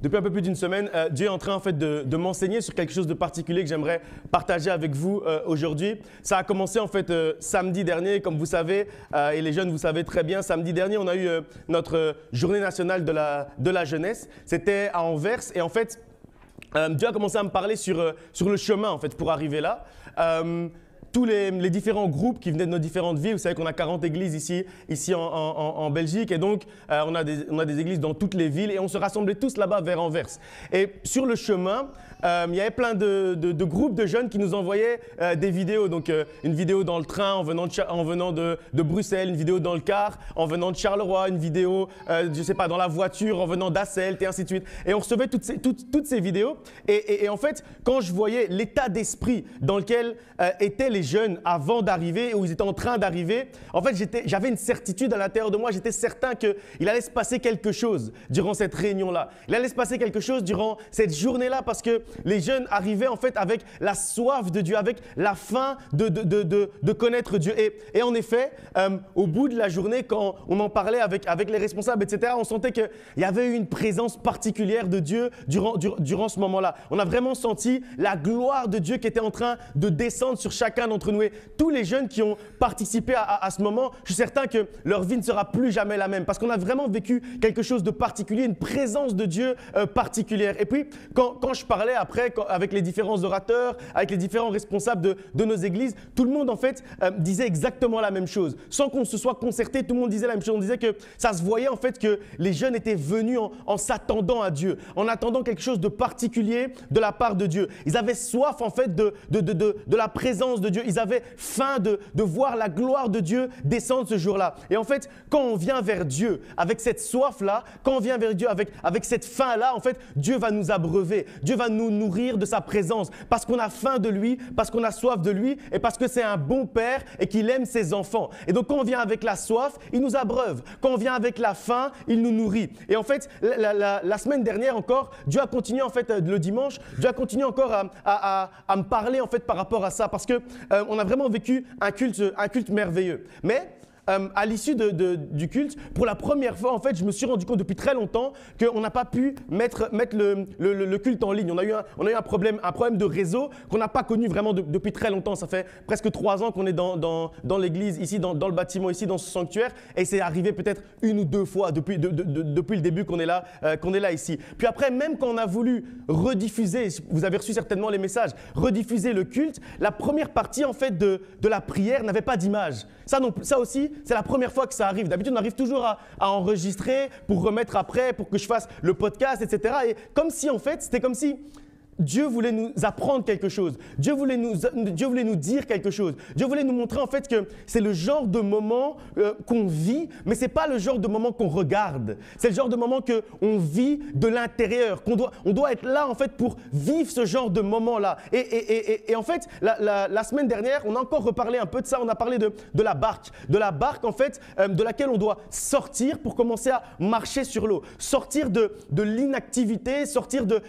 Depuis un peu plus d'une semaine, Dieu est en train en fait, de m'enseigner sur quelque chose de particulier que j'aimerais partager avec vous aujourd'hui. Ça a commencé en fait samedi dernier, comme vous savez, et les jeunes, vous savez très bien, samedi dernier, on a eu notre journée nationale de la jeunesse. C'était à Anvers et en fait, Dieu a commencé à me parler sur le chemin en fait, pour arriver là. Tous les différents groupes qui venaient de nos différentes villes. Vous savez qu'on a 40 églises ici en Belgique et donc on a des églises dans toutes les villes et on se rassemblait tous là-bas vers Anvers. Et sur le chemin, il y avait plein de groupes de jeunes qui nous envoyaient des vidéos. Donc une vidéo dans le train en venant de Bruxelles, une vidéo dans le car en venant de Charleroi, une vidéo, je sais pas, dans la voiture en venant d'Asselt et ainsi de suite. Et on recevait toutes ces vidéos et en fait, quand je voyais l'état d'esprit dans lequel étaient les jeunes avant d'arriver, où ils étaient en train d'arriver, en fait, j'avais une certitude à l'intérieur de moi. J'étais certain qu'il allait se passer quelque chose durant cette réunion-là. Il allait se passer quelque chose durant cette journée-là parce que les jeunes arrivaient en fait avec la soif de Dieu, avec la faim de connaître Dieu. Et en effet, au bout de la journée, quand on en parlait avec les responsables, etc., on sentait qu'il y avait eu une présence particulière de Dieu durant ce moment-là. On a vraiment senti la gloire de Dieu qui était en train de descendre sur chacun d'entre nous. Et tous les jeunes qui ont participé à ce moment, je suis certain que leur vie ne sera plus jamais la même parce qu'on a vraiment vécu quelque chose de particulier, une présence de Dieu particulière. Et puis, quand je parlais après avec les différents orateurs, avec les différents responsables de nos églises, tout le monde en fait disait exactement la même chose. Sans qu'on se soit concerté, tout le monde disait la même chose. On disait que ça se voyait en fait que les jeunes étaient venus en s'attendant à Dieu, en attendant quelque chose de particulier de la part de Dieu. Ils avaient soif en fait de la présence de Dieu. Ils avaient faim de voir la gloire de Dieu descendre ce jour-là. Et en fait, quand on vient vers Dieu avec cette soif-là, quand on vient vers Dieu avec cette faim-là, en fait, Dieu va nous abreuver. Dieu va nous nourrir de sa présence parce qu'on a faim de lui, parce qu'on a soif de lui et parce que c'est un bon père et qu'il aime ses enfants. Et donc, quand on vient avec la soif, il nous abreuve. Quand on vient avec la faim, il nous nourrit. Et en fait, la semaine dernière encore, Dieu a continué en fait le dimanche, Dieu a continué encore à me parler en fait par rapport à ça parce que on a vraiment vécu un culte merveilleux. Mais à l'issue du culte, pour la première fois, en fait, je me suis rendu compte depuis très longtemps qu'on n'a pas pu mettre le culte en ligne. On a eu un problème de réseau qu'on n'a pas connu vraiment depuis très longtemps. Ça fait presque 3 ans qu'on est dans l'église, ici, dans le bâtiment, ici, dans ce sanctuaire. Et c'est arrivé peut-être 1 ou 2 fois depuis le début qu'on est là ici. Puis après, même quand on a voulu rediffuser, vous avez reçu certainement les messages, rediffuser le culte, la première partie, en fait, de la prière n'avait pas d'image. Ça aussi, c'est la première fois que ça arrive. D'habitude, on arrive toujours à enregistrer pour remettre après, pour que je fasse le podcast, etc. Et comme si, en fait, c'était comme si Dieu voulait nous apprendre quelque chose. Dieu voulait nous dire quelque chose. Dieu voulait nous montrer en fait que c'est le genre de moment qu'on vit, mais ce n'est pas le genre de moment qu'on regarde. C'est le genre de moment qu'on vit de l'intérieur, on doit être là en fait pour vivre ce genre de moment-là. Et en fait, la semaine dernière, on a encore reparlé un peu de ça. On a parlé de la barque en fait, de laquelle on doit sortir pour commencer à marcher sur l'eau. Sortir de l'inactivité, sortir de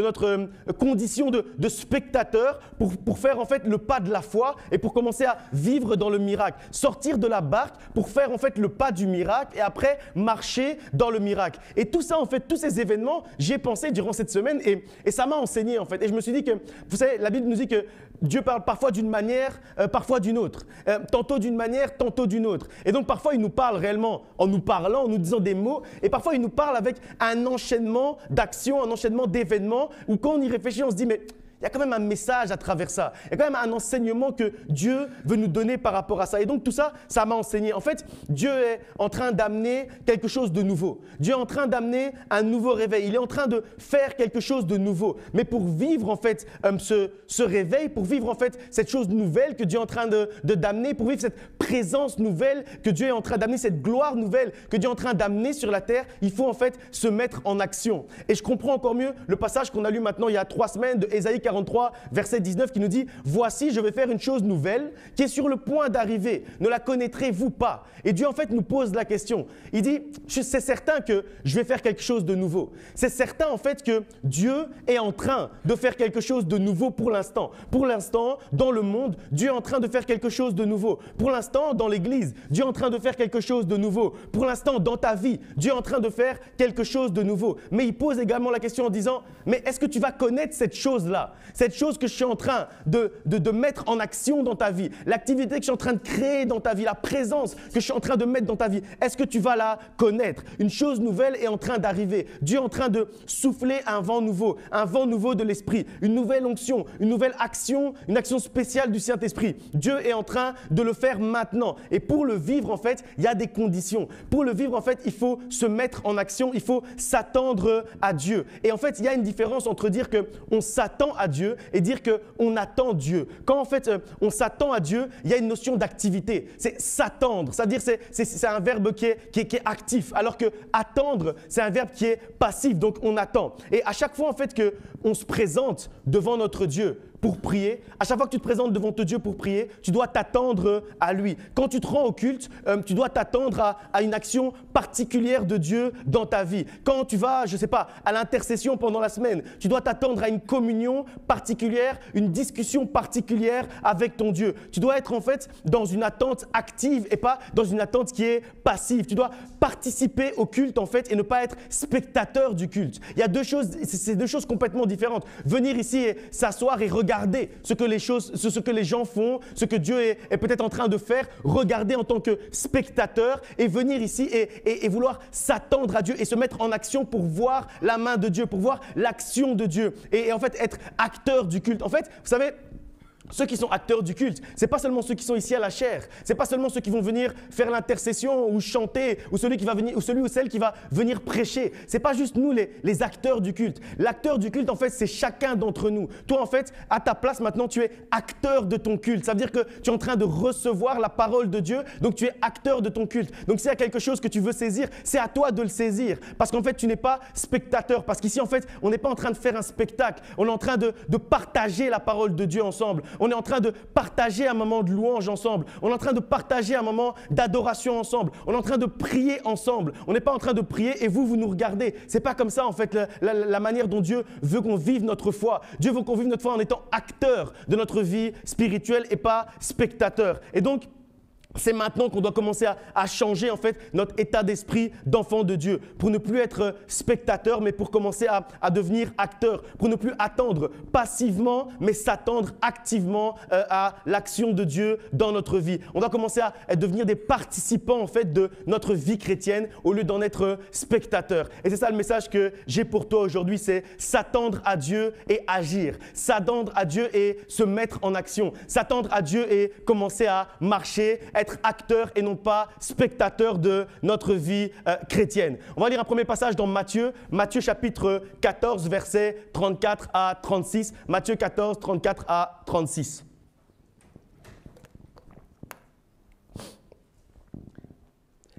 notre condition de spectateur pour faire en fait le pas de la foi et pour commencer à vivre dans le miracle. Sortir de la barque pour faire en fait le pas du miracle et après marcher dans le miracle. Et tout ça en fait, tous ces événements, j'y ai pensé durant cette semaine et ça m'a enseigné en fait. Et je me suis dit que, vous savez, la Bible nous dit que Dieu parle parfois d'une manière, parfois d'une autre. Tantôt d'une manière, tantôt d'une autre. Et donc parfois il nous parle réellement en nous parlant, en nous disant des mots et parfois il nous parle avec un enchaînement d'actions, un enchaînement d'événements où quand on y réfléchit, on se dit mais il y a quand même un message à travers ça. Il y a quand même un enseignement que Dieu veut nous donner par rapport à ça. Et donc tout ça, ça m'a enseigné. En fait, Dieu est en train d'amener quelque chose de nouveau. Dieu est en train d'amener un nouveau réveil. Il est en train de faire quelque chose de nouveau. Mais pour vivre en fait ce réveil, pour vivre en fait cette chose nouvelle que Dieu est en train d'amener, pour vivre cette présence nouvelle que Dieu est en train d'amener, cette gloire nouvelle que Dieu est en train d'amener sur la terre, il faut en fait se mettre en action. Et je comprends encore mieux le passage qu'on a lu maintenant il y a 3 semaines de Ésaïe 40. 43, verset 19 qui nous dit « Voici, je vais faire une chose nouvelle qui est sur le point d'arriver. Ne la connaîtrez-vous pas ?» Et Dieu en fait nous pose la question. Il dit « C'est certain que je vais faire quelque chose de nouveau. C'est certain en fait que Dieu est en train de faire quelque chose de nouveau pour l'instant. Pour l'instant, dans le monde, Dieu est en train de faire quelque chose de nouveau. Pour l'instant, dans l'Église, Dieu est en train de faire quelque chose de nouveau. Pour l'instant, dans ta vie, Dieu est en train de faire quelque chose de nouveau. » Mais il pose également la question en disant « Mais est-ce que tu vas connaître cette chose-là? Cette chose que je suis en train de mettre en action dans ta vie, l'activité que je suis en train de créer dans ta vie, la présence que je suis en train de mettre dans ta vie, est-ce que tu vas la connaître? Une chose nouvelle est en train d'arriver. Dieu est en train de souffler un vent nouveau de l'Esprit, une nouvelle onction, une nouvelle action, une action spéciale du Saint-Esprit. Dieu est en train de le faire maintenant. Et pour le vivre, en fait, il y a des conditions. Pour le vivre, en fait, il faut se mettre en action, il faut s'attendre à Dieu. Et en fait, il y a une différence entre dire qu'on s'attend à Dieu et dire qu'on attend Dieu. Quand en fait, on s'attend à Dieu, il y a une notion d'activité. C'est s'attendre, c'est-à-dire c'est un verbe qui est actif, alors que attendre, c'est un verbe qui est passif, donc on attend. Et à chaque fois en fait qu'on se présente devant notre Dieu pour prier, à chaque fois que tu te présentes devant ton Dieu pour prier, tu dois t'attendre à lui. Quand tu te rends au culte, tu dois t'attendre à une action particulière de Dieu dans ta vie. Quand tu vas, je ne sais pas, à l'intercession pendant la semaine, tu dois t'attendre à une communion particulière, une discussion particulière avec ton Dieu. Tu dois être en fait dans une attente active et pas dans une attente qui est passive. Tu dois participer au culte en fait et ne pas être spectateur du culte. Il y a deux choses, c'est deux choses complètement différentes. Venir ici et s'asseoir et regarder ce que les gens font, ce que Dieu est peut-être en train de faire, regarder en tant que spectateur et venir ici et vouloir s'attendre à Dieu et se mettre en action pour voir la main de Dieu, pour voir l'action de Dieu et en fait être acteur du culte. En fait, vous savez, ceux qui sont acteurs du culte, ce n'est pas seulement ceux qui sont ici à la chaire, ce n'est pas seulement ceux qui vont venir faire l'intercession ou chanter ou celui ou celle qui va venir prêcher. Ce n'est pas juste nous les acteurs du culte. L'acteur du culte, en fait, c'est chacun d'entre nous. Toi, en fait, à ta place maintenant, tu es acteur de ton culte. Ça veut dire que tu es en train de recevoir la parole de Dieu, donc tu es acteur de ton culte. Donc s'il y a quelque chose que tu veux saisir, c'est à toi de le saisir. Parce qu'en fait, tu n'es pas spectateur. Parce qu'ici, en fait, on n'est pas en train de faire un spectacle. On est en train de partager la parole de Dieu ensemble. On est en train de partager un moment de louange ensemble. On est en train de partager un moment d'adoration ensemble. On est en train de prier ensemble. On n'est pas en train de prier et vous nous regardez. Ce n'est pas comme ça en fait la manière dont Dieu veut qu'on vive notre foi. Dieu veut qu'on vive notre foi en étant acteur de notre vie spirituelle et pas spectateur. Et donc, c'est maintenant qu'on doit commencer à changer en fait notre état d'esprit d'enfant de Dieu pour ne plus être spectateur mais pour commencer à devenir acteur, pour ne plus attendre passivement mais s'attendre activement à l'action de Dieu dans notre vie. On doit commencer à devenir des participants en fait de notre vie chrétienne au lieu d'en être spectateur. Et c'est ça le message que j'ai pour toi aujourd'hui, c'est s'attendre à Dieu et agir, s'attendre à Dieu et se mettre en action, s'attendre à Dieu et commencer à marcher, être acteur et non pas spectateur de notre vie chrétienne. On va lire un premier passage dans Matthieu chapitre 14, versets 34 à 36. Matthieu 14, 34 à 36.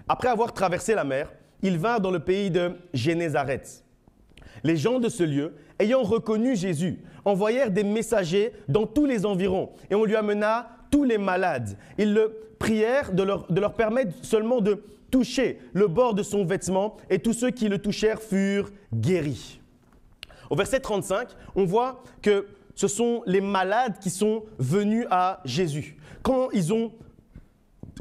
Après avoir traversé la mer, ils vinrent dans le pays de Génézareth. Les gens de ce lieu, ayant reconnu Jésus, envoyèrent des messagers dans tous les environs et on lui amena tous les malades. Ils le prièrent de leur permettre seulement de toucher le bord de son vêtement et tous ceux qui le touchèrent furent guéris. Au verset 35, on voit que ce sont les malades qui sont venus à Jésus.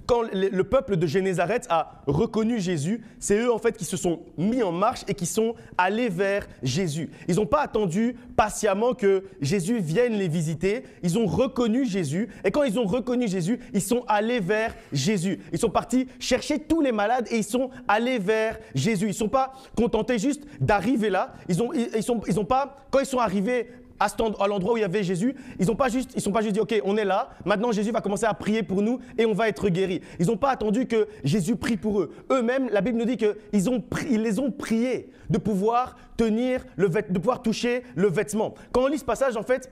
Quand le peuple de Génézareth a reconnu Jésus, c'est eux en fait qui se sont mis en marche et qui sont allés vers Jésus. Ils n'ont pas attendu patiemment que Jésus vienne les visiter. Ils ont reconnu Jésus et quand ils ont reconnu Jésus, ils sont allés vers Jésus. Ils sont partis chercher tous les malades et ils sont allés vers Jésus. Ils ne sont pas contentés juste d'arriver là. Ils ont pas, quand ils sont arrivés à l'endroit où il y avait Jésus, ils sont pas juste dit « Ok, on est là, maintenant Jésus va commencer à prier pour nous et on va être guéris. » Ils n'ont pas attendu que Jésus prie pour eux. Eux-mêmes, la Bible nous dit qu'ils les ont priés de pouvoir toucher le vêtement. Quand on lit ce passage, en fait,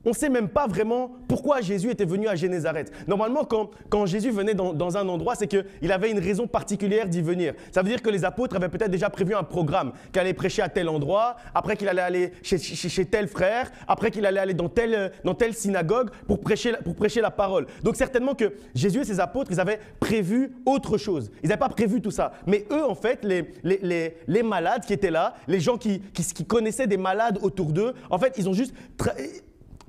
on ne sait même pas vraiment pourquoi Jésus était venu à Génézareth. Normalement, quand Jésus venait dans un endroit, c'est qu'il avait une raison particulière d'y venir. Ça veut dire que les apôtres avaient peut-être déjà prévu un programme, qu'il allait prêcher à tel endroit, après qu'il allait aller chez tel frère, après qu'il allait aller dans telle synagogue pour prêcher la parole. Donc certainement que Jésus et ses apôtres, ils avaient prévu autre chose. Ils n'avaient pas prévu tout ça. Mais eux, en fait, les malades qui étaient là, les gens qui connaissaient des malades autour d'eux, en fait, ils ont juste...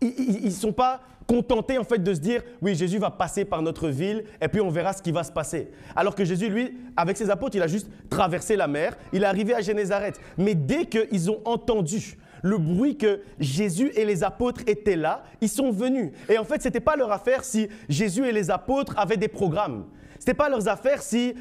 Ils ne sont pas contentés en fait de se dire « Oui, Jésus va passer par notre ville et puis on verra ce qui va se passer. » Alors que Jésus, lui, avec ses apôtres, il a juste traversé la mer, il est arrivé à Génézareth. Mais dès qu'ils ont entendu le bruit que Jésus et les apôtres étaient là, ils sont venus. Et en fait, ce n'était pas leur affaire si Jésus et les apôtres avaient des programmes. Ce n'était pas leurs affaires si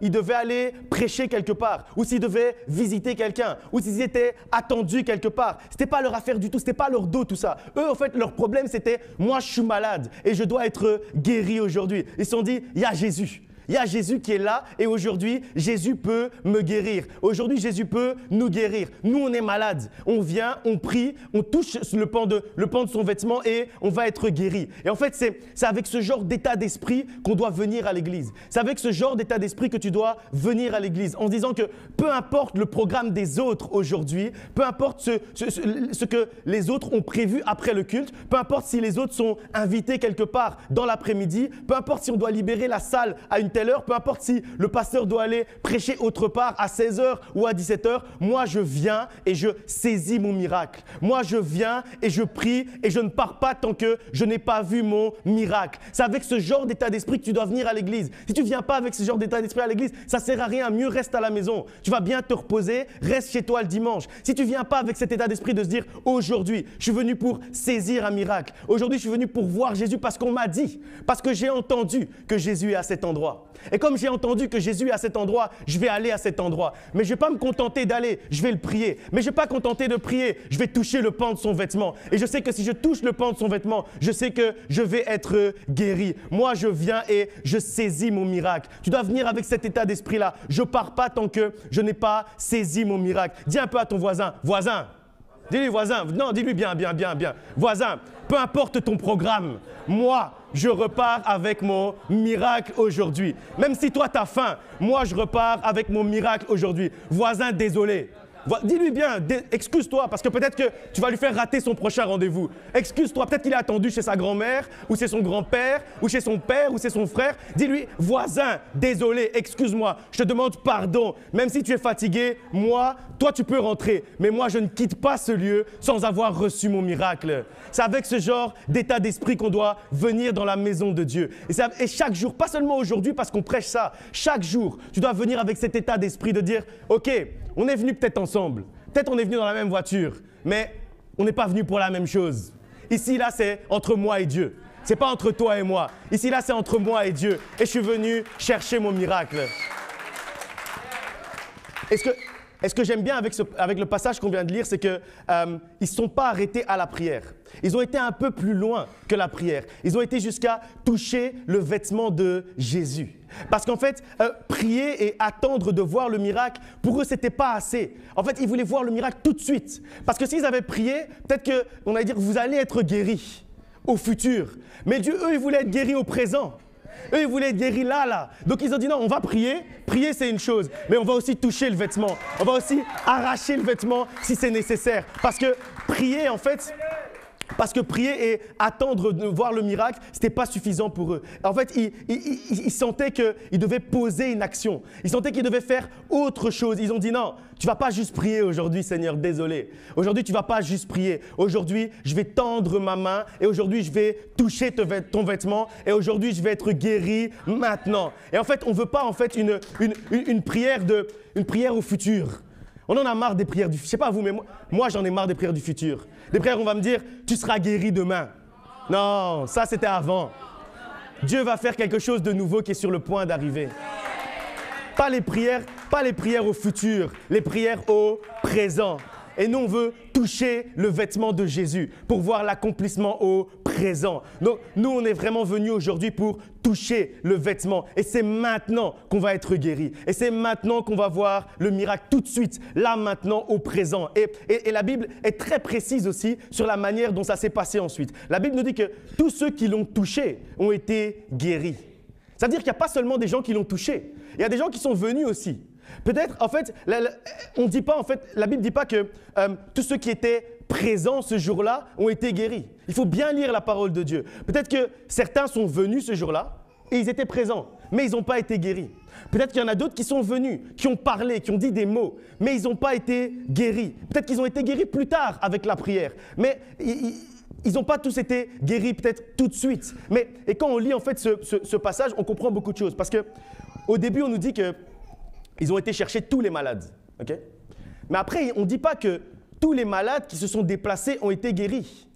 ils devaient aller prêcher quelque part, ou s'ils devaient visiter quelqu'un, ou s'ils étaient attendus quelque part. Ce n'était pas leur affaire du tout, ce n'était pas leur dos tout ça. Eux, en fait, leur problème, c'était « moi, je suis malade et je dois être guéri aujourd'hui ». Ils se sont dit « il y a Jésus ». Il y a Jésus qui est là et aujourd'hui, Jésus peut me guérir. Aujourd'hui, Jésus peut nous guérir. Nous, on est malades. On vient, on prie, on touche le pan de son vêtement et on va être guéri. Et en fait, c'est avec ce genre d'état d'esprit qu'on doit venir à l'église. C'est avec ce genre d'état d'esprit que tu dois venir à l'église en se disant que peu importe le programme des autres aujourd'hui, peu importe ce que les autres ont prévu après le culte, peu importe si les autres sont invités quelque part dans l'après-midi, peu importe si on doit libérer la salle à une telle heure, peu importe si le pasteur doit aller prêcher autre part à 16h ou à 17h, moi je viens et je saisis mon miracle. Moi je viens et je prie et je ne pars pas tant que je n'ai pas vu mon miracle. C'est avec ce genre d'état d'esprit que tu dois venir à l'église. Si tu ne viens pas avec ce genre d'état d'esprit à l'église, ça ne sert à rien, mieux reste à la maison. Tu vas bien te reposer, reste chez toi le dimanche. Si tu ne viens pas avec cet état d'esprit de se dire aujourd'hui, je suis venu pour saisir un miracle. Aujourd'hui, je suis venu pour voir Jésus parce qu'on m'a dit, parce que j'ai entendu que Jésus est à cet endroit. Et comme j'ai entendu que Jésus est à cet endroit, je vais aller à cet endroit. Mais je ne vais pas me contenter d'aller, je vais le prier. Mais je ne vais pas contenter de prier, je vais toucher le pan de son vêtement. Et je sais que si je touche le pan de son vêtement, je sais que je vais être guéri. Moi, je viens et je saisis mon miracle. Tu dois venir avec cet état d'esprit-là. Je ne pars pas tant que je n'ai pas saisi mon miracle. Dis un peu à ton voisin, voisin. Dis-lui voisin, non, dis-lui bien. Voisin, peu importe ton programme, moi, je repars avec mon miracle aujourd'hui. Même si toi, tu as faim, moi, je repars avec mon miracle aujourd'hui. Voisin, désolé. Dis-lui bien, excuse-toi, parce que peut-être que tu vas lui faire rater son prochain rendez-vous. Excuse-toi, peut-être qu'il est attendu chez sa grand-mère, ou chez son grand-père, ou chez son père, ou chez son frère. Dis-lui, voisin, désolé, excuse-moi, je te demande pardon. Même si tu es fatigué, toi, tu peux rentrer. Mais moi, je ne quitte pas ce lieu sans avoir reçu mon miracle. C'est avec ce genre d'état d'esprit qu'on doit venir dans la maison de Dieu. Et chaque jour, pas seulement aujourd'hui parce qu'on prêche ça, chaque jour, tu dois venir avec cet état d'esprit de dire, OK, on est venu peut-être ensemble, peut-être on est venu dans la même voiture, mais on n'est pas venu pour la même chose. Ici, là, c'est entre moi et Dieu. Ce n'est pas entre toi et moi. Ici, là, c'est entre moi et Dieu. Et je suis venu chercher mon miracle. Et ce que j'aime bien avec le passage qu'on vient de lire, c'est qu'ils ne sont pas arrêtés à la prière. Ils ont été un peu plus loin que la prière. Ils ont été jusqu'à toucher le vêtement de Jésus. Parce qu'en fait, prier et attendre de voir le miracle, pour eux, ce n'était pas assez. En fait, ils voulaient voir le miracle tout de suite. Parce que s'ils avaient prié, peut-être qu'on allait dire, vous allez être guéris au futur. Mais Dieu, eux, ils voulaient être guéris au présent. Eux, ils voulaient être guéris là. Donc, ils ont dit non, on va prier. Prier, c'est une chose. Mais on va aussi toucher le vêtement. On va aussi arracher le vêtement si c'est nécessaire. Parce que prier, en fait... Parce que prier et attendre de voir le miracle, ce n'était pas suffisant pour eux. En fait, ils sentaient qu'ils devaient poser une action. Ils sentaient qu'ils devaient faire autre chose. Ils ont dit non, tu ne vas pas juste prier aujourd'hui, Seigneur, désolé. Aujourd'hui, tu ne vas pas juste prier. Aujourd'hui, je vais tendre ma main et aujourd'hui, je vais toucher ton vêtement et aujourd'hui, je vais être guéri maintenant. Et en fait, on ne veut pas en fait une prière au futur. On en a marre des prières du futur. Je ne sais pas vous, mais moi j'en ai marre des prières du futur. Des prières où on va me dire, tu seras guéri demain. Non, ça c'était avant. Dieu va faire quelque chose de nouveau qui est sur le point d'arriver. Pas les prières au futur, les prières au présent. Et nous, on veut toucher le vêtement de Jésus pour voir l'accomplissement au présent. présent. Donc, nous, on est vraiment venus aujourd'hui pour toucher le vêtement. Et c'est maintenant qu'on va être guéri. Et c'est maintenant qu'on va voir le miracle tout de suite, là, maintenant, au présent. Et la Bible est très précise aussi sur la manière dont ça s'est passé ensuite. La Bible nous dit que tous ceux qui l'ont touché ont été guéris. C'est-à-dire qu'il n'y a pas seulement des gens qui l'ont touché. Il y a des gens qui sont venus aussi. Peut-être, en fait, on dit pas, en fait, la Bible ne dit pas que tous ceux qui étaient présents ce jour-là ont été guéris. Il faut bien lire la parole de Dieu. Peut-être que certains sont venus ce jour-là et ils étaient présents, mais ils n'ont pas été guéris. Peut-être qu'il y en a d'autres qui sont venus, qui ont parlé, qui ont dit des mots, mais ils n'ont pas été guéris. Peut-être qu'ils ont été guéris plus tard avec la prière, mais ils n'ont pas tous été guéris peut-être tout de suite. Et quand on lit en fait ce passage, on comprend beaucoup de choses. Parce qu'au début, on nous dit qu'ils ont été chercher tous les malades. Okay? Mais après, on ne dit pas que tous les malades qui se sont déplacés ont été guéris.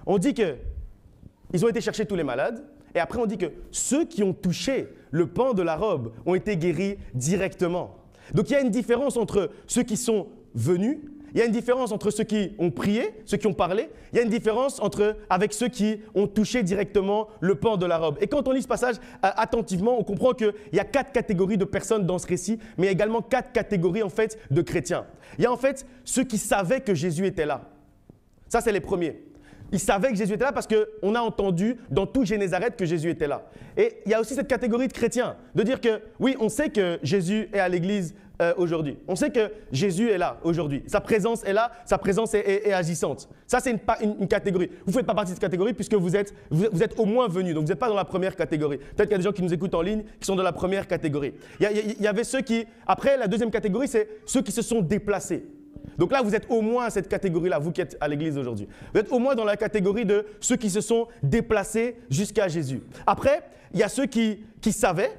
On dit qu'ils ont été chercher tous les malades. Et après, on dit que ceux qui ont touché le pan de la robe ont été guéris directement. Donc, il y a une différence entre ceux qui sont venus, il y a une différence entre ceux qui ont prié, ceux qui ont parlé, il y a une différence avec ceux qui ont touché directement le pan de la robe. Et quand on lit ce passage attentivement, on comprend qu'il y a 4 catégories de personnes dans ce récit, mais il y a également 4 catégories en fait de chrétiens. Il y a en fait ceux qui savaient que Jésus était là. Ça, c'est les premiers. Ils savaient que Jésus était là parce qu'on a entendu dans tout Génézareth que Jésus était là. Et il y a aussi cette catégorie de chrétiens, de dire que oui, on sait que Jésus est à l'église aujourd'hui. On sait que Jésus est là aujourd'hui. Sa présence est là, sa présence est agissante. Ça, c'est une catégorie. Vous ne faites pas partie de cette catégorie puisque vous êtes au moins venus. Donc, vous n'êtes pas dans la première catégorie. Peut-être qu'il y a des gens qui nous écoutent en ligne qui sont dans la première catégorie. Il y avait ceux qui… Après, la deuxième catégorie, c'est ceux qui se sont déplacés. Donc là, vous êtes au moins à cette catégorie-là, vous qui êtes à l'église aujourd'hui. Vous êtes au moins dans la catégorie de ceux qui se sont déplacés jusqu'à Jésus. Après, il y a ceux qui savaient,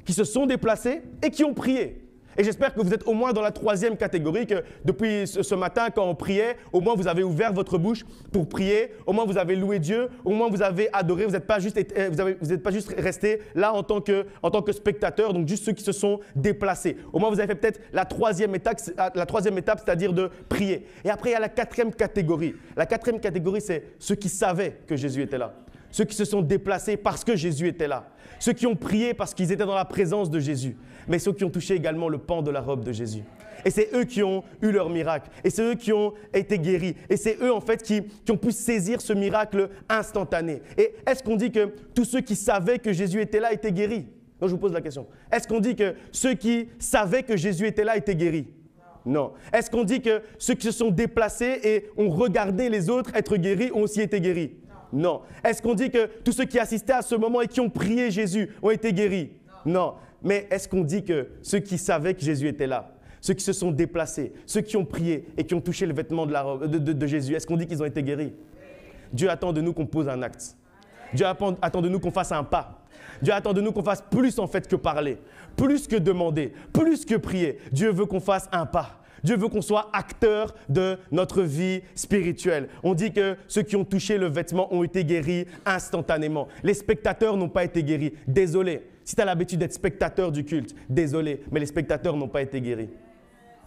qui se sont déplacés et qui ont prié. Et j'espère que vous êtes au moins dans la troisième catégorie, que depuis ce matin, quand on priait, au moins vous avez ouvert votre bouche pour prier, au moins vous avez loué Dieu, au moins vous avez adoré, vous n'êtes pas juste resté là en tant que spectateur, donc juste ceux qui se sont déplacés. Au moins vous avez fait peut-être la troisième étape, c'est-à-dire de prier. Et après, il y a la quatrième catégorie. La quatrième catégorie, c'est ceux qui savaient que Jésus était là. Ceux qui se sont déplacés parce que Jésus était là. Ceux qui ont prié parce qu'ils étaient dans la présence de Jésus. Mais ceux qui ont touché également le pan de la robe de Jésus. Et c'est eux qui ont eu leur miracle. Et c'est eux qui ont été guéris. Et c'est eux, en fait, qui ont pu saisir ce miracle instantané. Et est-ce qu'on dit que tous ceux qui savaient que Jésus était là étaient guéris? Donc, je vous pose la question. Est-ce qu'on dit que ceux qui savaient que Jésus était là étaient guéris? Non. Est-ce qu'on dit que ceux qui se sont déplacés et ont regardé les autres être guéris ont aussi été guéris? Non. Est-ce qu'on dit que tous ceux qui assistaient à ce moment et qui ont prié Jésus ont été guéris? Non. Mais est-ce qu'on dit que ceux qui savaient que Jésus était là, ceux qui se sont déplacés, ceux qui ont prié et qui ont touché le vêtement de Jésus, est-ce qu'on dit qu'ils ont été guéris? Dieu attend de nous qu'on pose un acte. Dieu attend de nous qu'on fasse un pas. Dieu attend de nous qu'on fasse plus en fait que parler, plus que demander, plus que prier. Dieu veut qu'on fasse un pas. Dieu veut qu'on soit acteur de notre vie spirituelle. On dit que ceux qui ont touché le vêtement ont été guéris instantanément. Les spectateurs n'ont pas été guéris. Désolé. Si tu as l'habitude d'être spectateur du culte, désolé, mais les spectateurs n'ont pas été guéris.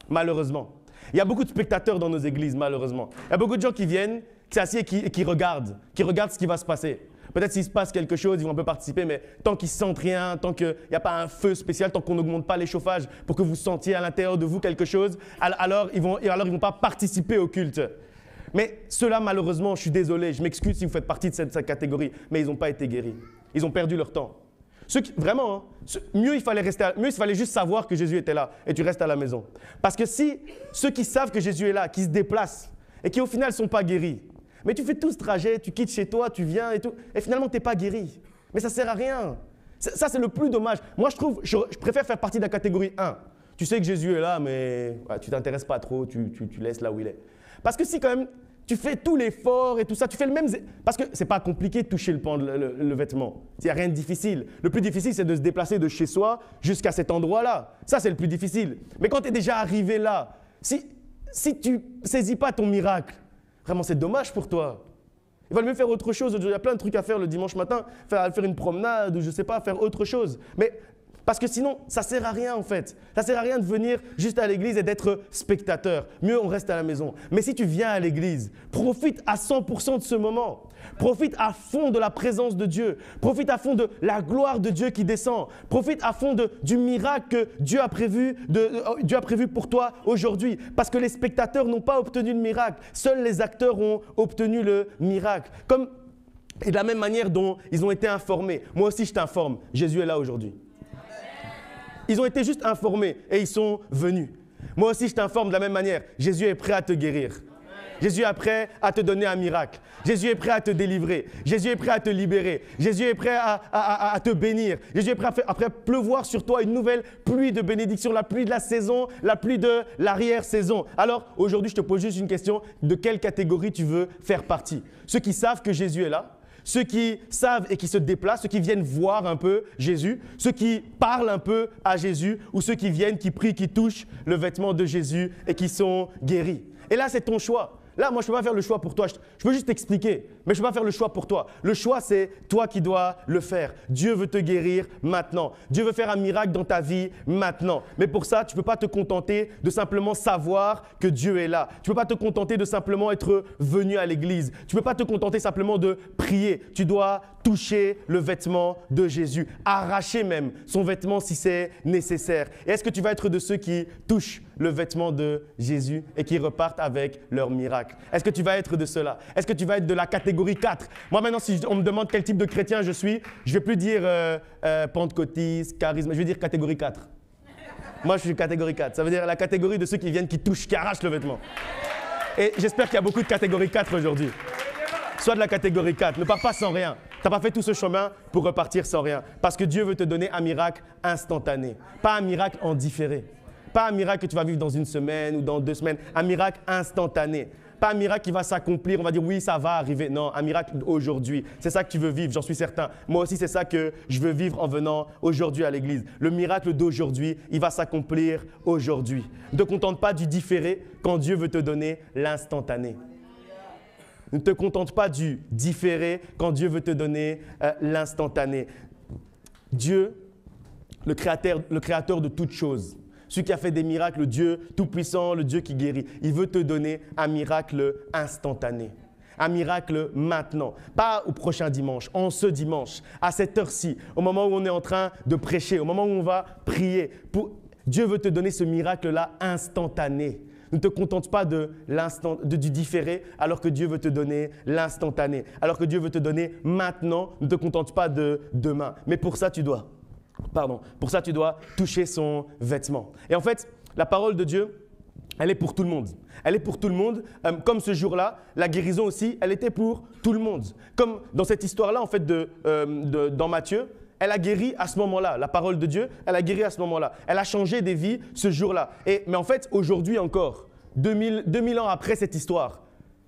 Malheureusement. Il y a beaucoup de spectateurs dans nos églises, malheureusement. Il y a beaucoup de gens qui viennent, qui s'assiedent et qui regardent ce qui va se passer. Peut-être s'il se passe quelque chose, ils vont un peu participer, mais tant qu'ils ne sentent rien, tant qu'il n'y a pas un feu spécial, tant qu'on n'augmente pas les chauffages pour que vous sentiez à l'intérieur de vous quelque chose, alors ils vont pas participer au culte. Mais ceux-là, malheureusement, je suis désolé, je m'excuse si vous faites partie de cette catégorie, mais ils n'ont pas été guéris. Ils ont perdu leur temps. Vraiment, mieux il fallait juste savoir que Jésus était là et tu restes à la maison. Parce que si ceux qui savent que Jésus est là, qui se déplacent et qui au final ne sont pas guéris, mais tu fais tout ce trajet, tu quittes chez toi, tu viens et tout, et finalement tu n'es pas guéri. Mais ça ne sert à rien. Ça, c'est le plus dommage. Moi, je préfère faire partie de la catégorie 1. Tu sais que Jésus est là, mais tu ne t'intéresses pas trop, tu laisses là où il est. Parce que si quand même, tu fais tout l'effort et tout ça, tu fais le même… Parce que ce n'est pas compliqué de toucher le vêtement. Il n'y a rien de difficile. Le plus difficile, c'est de se déplacer de chez soi jusqu'à cet endroit-là. Ça, c'est le plus difficile. Mais quand tu es déjà arrivé là, si tu ne saisis pas ton miracle, vraiment, c'est dommage pour toi. Il va mieux faire autre chose. Il y a plein de trucs à faire le dimanche matin, faire une promenade ou je ne sais pas, faire autre chose. Mais Parce que sinon, ça ne sert à rien en fait. Ça ne sert à rien de venir juste à l'église et d'être spectateur. Mieux, on reste à la maison. Mais si tu viens à l'église, profite à 100% de ce moment. Profite à fond de la présence de Dieu. Profite à fond de la gloire de Dieu qui descend. Profite à fond du miracle que Dieu a prévu pour toi aujourd'hui. Parce que les spectateurs n'ont pas obtenu le miracle. Seuls les acteurs ont obtenu le miracle. Et de la même manière dont ils ont été informés. Moi aussi, je t'informe. Jésus est là aujourd'hui. Ils ont été juste informés et ils sont venus. Moi aussi, je t'informe de la même manière. Jésus est prêt à te guérir. Jésus est prêt à te donner un miracle. Jésus est prêt à te délivrer. Jésus est prêt à te libérer. Jésus est prêt à te bénir. Jésus est prêt à faire pleuvoir sur toi une nouvelle pluie de bénédiction, la pluie de la saison, la pluie de l'arrière-saison. Alors, aujourd'hui, je te pose juste une question. De quelle catégorie tu veux faire partie? Ceux qui savent que Jésus est là? Ceux qui savent et qui se déplacent, ceux qui viennent voir un peu Jésus, ceux qui parlent un peu à Jésus, ou ceux qui viennent, qui prient, qui touchent le vêtement de Jésus et qui sont guéris. Et là, c'est ton choix. Là, moi, je ne peux pas faire le choix pour toi. Je peux juste t'expliquer, mais je ne peux pas faire le choix pour toi. Le choix, c'est toi qui dois le faire. Dieu veut te guérir maintenant. Dieu veut faire un miracle dans ta vie maintenant. Mais pour ça, tu ne peux pas te contenter de simplement savoir que Dieu est là. Tu ne peux pas te contenter de simplement être venu à l'église. Tu ne peux pas te contenter simplement de prier. Tu dois toucher le vêtement de Jésus. Arracher même son vêtement si c'est nécessaire. Et est-ce que tu vas être de ceux qui touchent le vêtement de Jésus et qui repartent avec leur miracle? Est-ce que tu vas être de ceux-là? Est-ce que tu vas être de la catégorie 4? Moi, maintenant, si on me demande quel type de chrétien je suis, je ne vais plus dire pentecôtiste, charisme, je vais dire catégorie 4. Moi, je suis catégorie 4. Ça veut dire la catégorie de ceux qui viennent, qui touchent, qui arrachent le vêtement. Et j'espère qu'il y a beaucoup de catégorie 4 aujourd'hui. Sois de la catégorie 4. Ne pars pas sans rien. Tu n'as pas fait tout ce chemin pour repartir sans rien. Parce que Dieu veut te donner un miracle instantané. Pas un miracle en différé. Pas un miracle que tu vas vivre dans une semaine ou dans 2 semaines. Un miracle instantané. Pas un miracle qui va s'accomplir, on va dire oui, ça va arriver. Non, un miracle aujourd'hui. C'est ça que tu veux vivre, j'en suis certain. Moi aussi, c'est ça que je veux vivre en venant aujourd'hui à l'église. Le miracle d'aujourd'hui, il va s'accomplir aujourd'hui. Ne te contente pas du différé quand Dieu veut te donner l'instantané. Ne te contente pas du différé quand Dieu veut te donner l'instantané. Dieu, le créateur de toutes choses, celui qui a fait des miracles, le Dieu tout-puissant, le Dieu qui guérit, il veut te donner un miracle instantané. Un miracle maintenant, pas au prochain dimanche, en ce dimanche, à cette heure-ci, au moment où on est en train de prêcher, au moment où on va prier. Dieu veut te donner ce miracle-là instantané. Ne te contente pas du différé alors que Dieu veut te donner l'instantané. Alors que Dieu veut te donner maintenant, ne te contente pas de demain. Mais pour ça, tu dois toucher son vêtement. Et en fait, la parole de Dieu, elle est pour tout le monde. Elle est pour tout le monde. Comme ce jour-là, la guérison aussi, elle était pour tout le monde. Comme dans cette histoire-là, en fait, dans Matthieu, elle a guéri à ce moment-là. La parole de Dieu, elle a guéri à ce moment-là. Elle a changé des vies ce jour-là. Mais en fait, aujourd'hui encore, 2000 ans après cette histoire,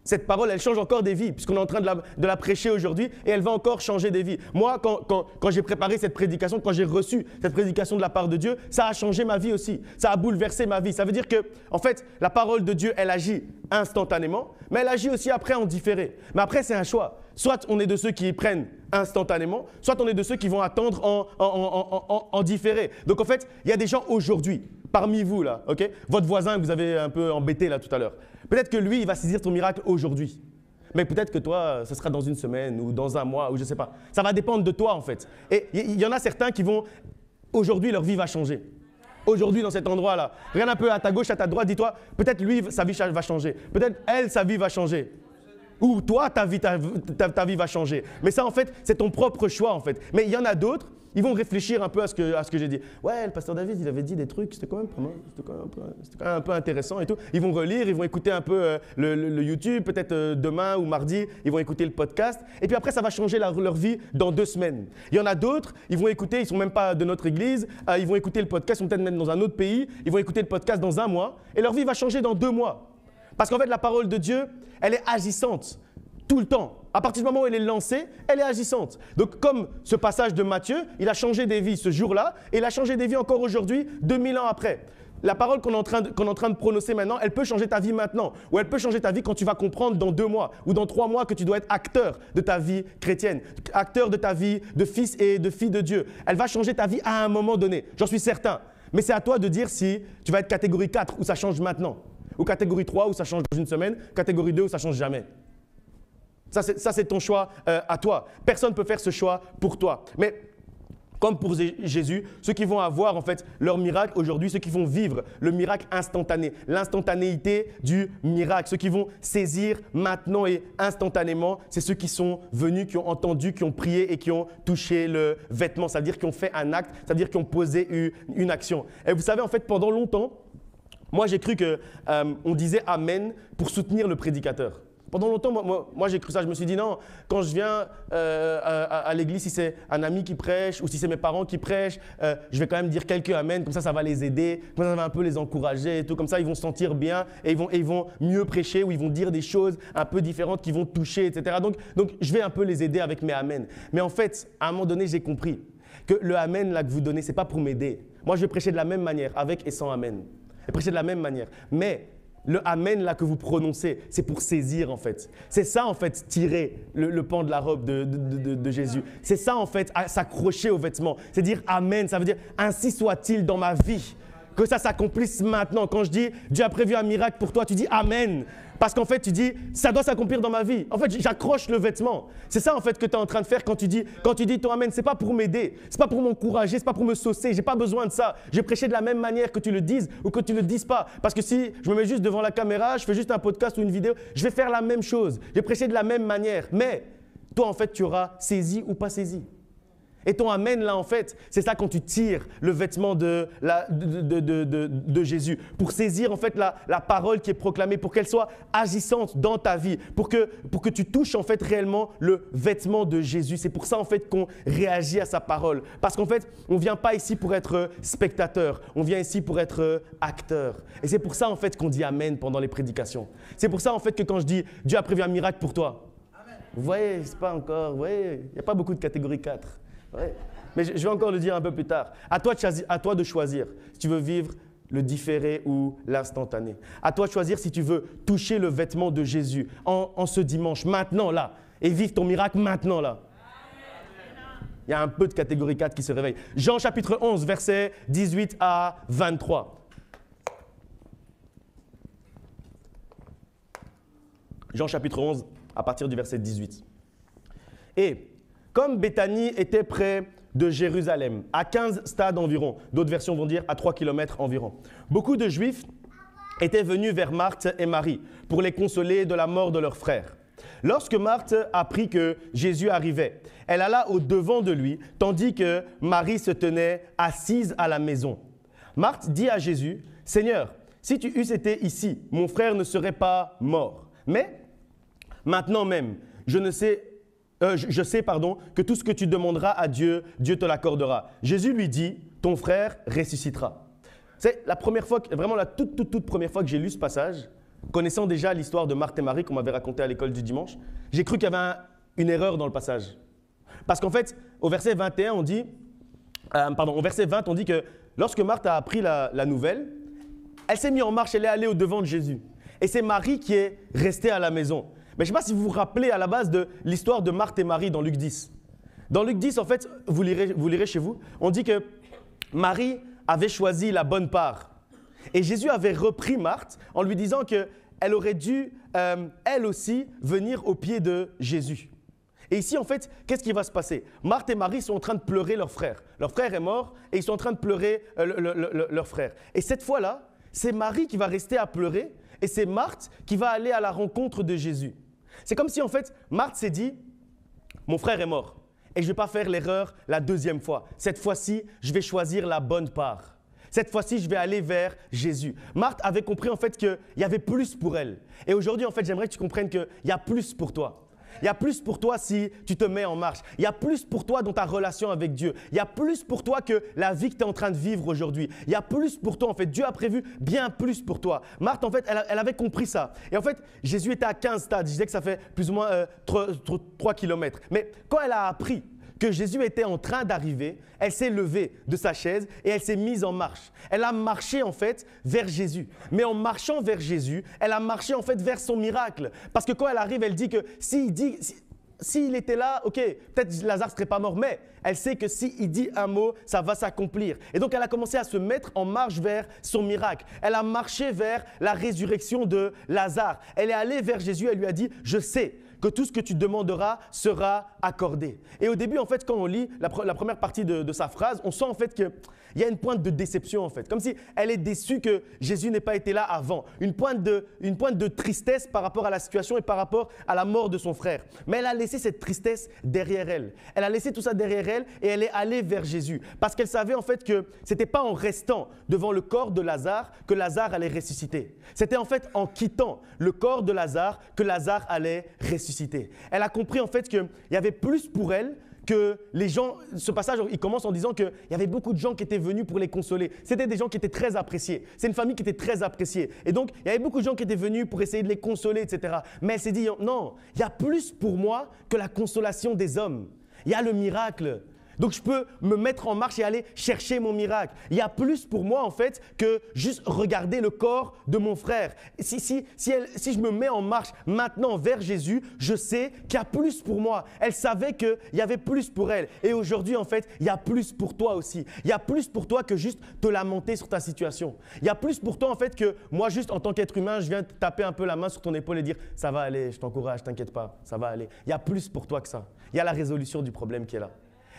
cette parole, elle change encore des vies, puisqu'on est en train de la prêcher aujourd'hui et elle va encore changer des vies. Moi, quand j'ai préparé cette prédication, quand j'ai reçu cette prédication de la part de Dieu, ça a changé ma vie aussi. Ça a bouleversé ma vie. Ça veut dire que, en fait, la parole de Dieu, elle agit instantanément, mais elle agit aussi après en différé. Mais après, c'est un choix. Soit on est de ceux qui prennent instantanément, soit on est de ceux qui vont attendre en différé. Donc, en fait, il y a des gens aujourd'hui, parmi vous, là, ok? Votre voisin que vous avez un peu embêté là tout à l'heure. Peut-être que lui, il va saisir ton miracle aujourd'hui. Mais peut-être que toi, ce sera dans une semaine ou dans un mois ou je ne sais pas. Ça va dépendre de toi, en fait. Et il y en a certains qui vont… Aujourd'hui, leur vie va changer. Aujourd'hui, dans cet endroit-là. Regarde un peu à ta gauche, à ta droite, dis-toi, peut-être lui, sa vie va changer. Peut-être elle, sa vie va changer. Ou toi, ta vie va changer. Mais ça, en fait, c'est ton propre choix, en fait. Mais il y en a d'autres, ils vont réfléchir un peu à ce que j'ai dit. Ouais, le pasteur David, il avait dit des trucs, c'était quand même pas mal, c'était quand même un peu intéressant et tout. Ils vont relire, ils vont écouter un peu le YouTube, peut-être demain ou mardi, ils vont écouter le podcast. Et puis après, ça va changer leur vie dans 2 semaines. Il y en a d'autres, ils vont écouter, ils ne sont même pas de notre église, ils vont écouter le podcast, ils sont peut-être même dans un autre pays, ils vont écouter le podcast dans 1 mois et leur vie va changer dans 2 mois. Parce qu'en fait, la parole de Dieu, elle est agissante tout le temps. À partir du moment où elle est lancée, elle est agissante. Donc, comme ce passage de Matthieu, il a changé des vies ce jour-là et il a changé des vies encore aujourd'hui, 2000 ans après. la parole qu'on est en train de prononcer maintenant, elle peut changer ta vie maintenant. Ou elle peut changer ta vie quand tu vas comprendre dans 2 mois ou dans 3 mois que tu dois être acteur de ta vie chrétienne, acteur de ta vie de fils et de fille de Dieu. Elle va changer ta vie à un moment donné, j'en suis certain. Mais c'est à toi de dire si tu vas être catégorie 4 où ça change maintenant. Ou catégorie 3 où ça change dans une semaine, catégorie 2 où ça change jamais. Ça, c'est ton choix à toi. Personne ne peut faire ce choix pour toi. Mais comme pour Jésus, ceux qui vont avoir en fait leur miracle aujourd'hui, ceux qui vont vivre le miracle instantané, l'instantanéité du miracle, ceux qui vont saisir maintenant et instantanément, c'est ceux qui sont venus, qui ont entendu, qui ont prié et qui ont touché le vêtement. Ça veut dire qu'ils ont fait un acte, ça veut dire qu'ils ont posé une action. Et vous savez, en fait, pendant longtemps, moi j'ai cru qu'on disait Amen pour soutenir le prédicateur. Pendant longtemps, moi j'ai cru ça. Je me suis dit non, quand je viens à l'église, si c'est un ami qui prêche ou si c'est mes parents qui prêchent, je vais quand même dire quelques amen, comme ça va les aider, comme ça va un peu les encourager et tout. Comme ça, ils vont se sentir bien et ils vont mieux prêcher ou ils vont dire des choses un peu différentes qui vont toucher, etc. Donc je vais un peu les aider avec mes amen. Mais en fait, à un moment donné, j'ai compris que le amen là, que vous donnez, ce n'est pas pour m'aider. Moi, je vais prêcher de la même manière, avec et sans amen. Et prêcher de la même manière. Mais le amen là que vous prononcez, c'est pour saisir en fait. C'est ça en fait, tirer le pan de la robe de Jésus. C'est ça en fait, s'accrocher aux vêtements. C'est dire amen, ça veut dire ainsi soit-il dans ma vie. Que ça s'accomplisse maintenant. Quand je dis Dieu a prévu un miracle pour toi, tu dis amen. Parce qu'en fait, tu dis ça doit s'accomplir dans ma vie. En fait, j'accroche le vêtement. C'est ça en fait que tu es en train de faire quand tu dis ton amen. C'est pas pour m'aider, c'est pas pour m'encourager, c'est pas pour me saucer. J'ai pas besoin de ça. Je vais prêcher de la même manière que tu le dises ou que tu le dises pas. Parce que si je me mets juste devant la caméra, je fais juste un podcast ou une vidéo, je vais faire la même chose. Je vais prêcher de la même manière. Mais toi en fait, tu auras saisi ou pas saisi. Et ton amen, là, en fait, c'est ça quand tu tires le vêtement de Jésus, pour saisir, en fait, la parole qui est proclamée, pour qu'elle soit agissante dans ta vie, pour que tu touches, en fait, réellement le vêtement de Jésus. C'est pour ça, en fait, qu'on réagit à sa parole. Parce qu'en fait, on ne vient pas ici pour être spectateur, on vient ici pour être acteur. Et c'est pour ça, en fait, qu'on dit amen pendant les prédications. C'est pour ça, en fait, que quand je dis « Dieu a prévu un miracle pour toi », vous voyez, c'est pas encore, vous voyez, il n'y a pas beaucoup de catégorie 4. Ouais. Mais je vais encore le dire un peu plus tard. À toi de choisir si tu veux vivre le différé ou l'instantané. À toi de choisir si tu veux toucher le vêtement de Jésus en ce dimanche, maintenant là, et vivre ton miracle maintenant là. Il y a un peu de catégorie 4 qui se réveille. Jean chapitre 11, versets 18 à 23. Jean chapitre 11, à partir du verset 18. Et comme Béthanie était près de Jérusalem, à 15 stades environ, d'autres versions vont dire à 3 km environ, beaucoup de Juifs étaient venus vers Marthe et Marie pour les consoler de la mort de leur frère. Lorsque Marthe apprit que Jésus arrivait, elle alla au-devant de lui, tandis que Marie se tenait assise à la maison. Marthe dit à Jésus, « Seigneur, si tu eusses été ici, mon frère ne serait pas mort. Mais maintenant même, je sais que tout ce que tu demanderas à Dieu, Dieu te l'accordera. » Jésus lui dit, « Ton frère ressuscitera. » C'est la première fois, vraiment la toute première fois que j'ai lu ce passage, connaissant déjà l'histoire de Marthe et Marie qu'on m'avait racontée à l'école du dimanche, j'ai cru qu'il y avait une erreur dans le passage. Parce qu'en fait, au verset 21, au verset 20, on dit que lorsque Marthe a appris la nouvelle, elle s'est mise en marche, elle est allée au-devant de Jésus. Et c'est Marie qui est restée à la maison. Mais je ne sais pas si vous vous rappelez à la base de l'histoire de Marthe et Marie dans Luc 10. Dans Luc 10, en fait, vous lirez chez vous, on dit que Marie avait choisi la bonne part. Et Jésus avait repris Marthe en lui disant qu'elle aurait dû, elle aussi, venir au pied de Jésus. Et ici, en fait, qu'est-ce qui va se passer? Marthe et Marie sont en train de pleurer leur frère. Leur frère est mort et ils sont en train de pleurer leur frère. Et cette fois-là, c'est Marie qui va rester à pleurer et c'est Marthe qui va aller à la rencontre de Jésus. C'est comme si, en fait, Marthe s'est dit « Mon frère est mort et je ne vais pas faire l'erreur la deuxième fois. Cette fois-ci, je vais choisir la bonne part. Cette fois-ci, je vais aller vers Jésus. » Marthe avait compris, en fait, qu'il y avait plus pour elle. Et aujourd'hui, en fait, j'aimerais que tu comprennes qu'il y a plus pour toi. Il y a plus pour toi si tu te mets en marche. Il y a plus pour toi dans ta relation avec Dieu. Il y a plus pour toi que la vie que tu es en train de vivre aujourd'hui. Il y a plus pour toi, en fait. Dieu a prévu bien plus pour toi. Marthe, en fait, elle avait compris ça. Et en fait, Jésus était à 15 stades. Je disais que ça fait plus ou moins 3 kilomètres. Mais quand elle a appris que Jésus était en train d'arriver, elle s'est levée de sa chaise et elle s'est mise en marche. Elle a marché en fait vers Jésus. Mais en marchant vers Jésus, elle a marché en fait vers son miracle. Parce que quand elle arrive, elle dit que s'il était là, ok, peut-être Lazare ne serait pas mort, mais elle sait que s'il dit un mot, ça va s'accomplir. Et donc, elle a commencé à se mettre en marche vers son miracle. Elle a marché vers la résurrection de Lazare. Elle est allée vers Jésus, elle lui a dit, je sais que tout ce que tu demanderas sera accordé. Et au début, en fait, quand on lit la première partie de sa phrase, on sent en fait qu'il y a une pointe de déception, en fait. Comme si elle est déçue que Jésus n'ait pas été là avant. Une pointe de tristesse par rapport à la situation et par rapport à la mort de son frère. Mais elle a laissé cette tristesse derrière elle. Elle a laissé tout ça derrière elle et elle est allée vers Jésus. Parce qu'elle savait en fait que ce n'était pas en restant devant le corps de Lazare que Lazare allait ressusciter. C'était en fait en quittant le corps de Lazare que Lazare allait ressusciter. Elle a compris en fait qu'il y avait plus pour elle que les gens. Ce passage, il commence en disant qu'il y avait beaucoup de gens qui étaient venus pour les consoler. C'était des gens qui étaient très appréciés. C'est une famille qui était très appréciée. Et donc, il y avait beaucoup de gens qui étaient venus pour essayer de les consoler, etc. Mais elle s'est dit, non, il y a plus pour moi que la consolation des hommes. Il y a le miracle. Donc, je peux me mettre en marche et aller chercher mon miracle. Il y a plus pour moi, en fait, que juste regarder le corps de mon frère. Si je me mets en marche maintenant vers Jésus, je sais qu'il y a plus pour moi. Elle savait qu'il y avait plus pour elle. Et aujourd'hui, en fait, il y a plus pour toi aussi. Il y a plus pour toi que juste te lamenter sur ta situation. Il y a plus pour toi, en fait, que moi, juste en tant qu'être humain, je viens te taper un peu la main sur ton épaule et dire « ça va aller, je t'encourage, t'inquiète pas, ça va aller ». Il y a plus pour toi que ça. Il y a la résolution du problème qui est là.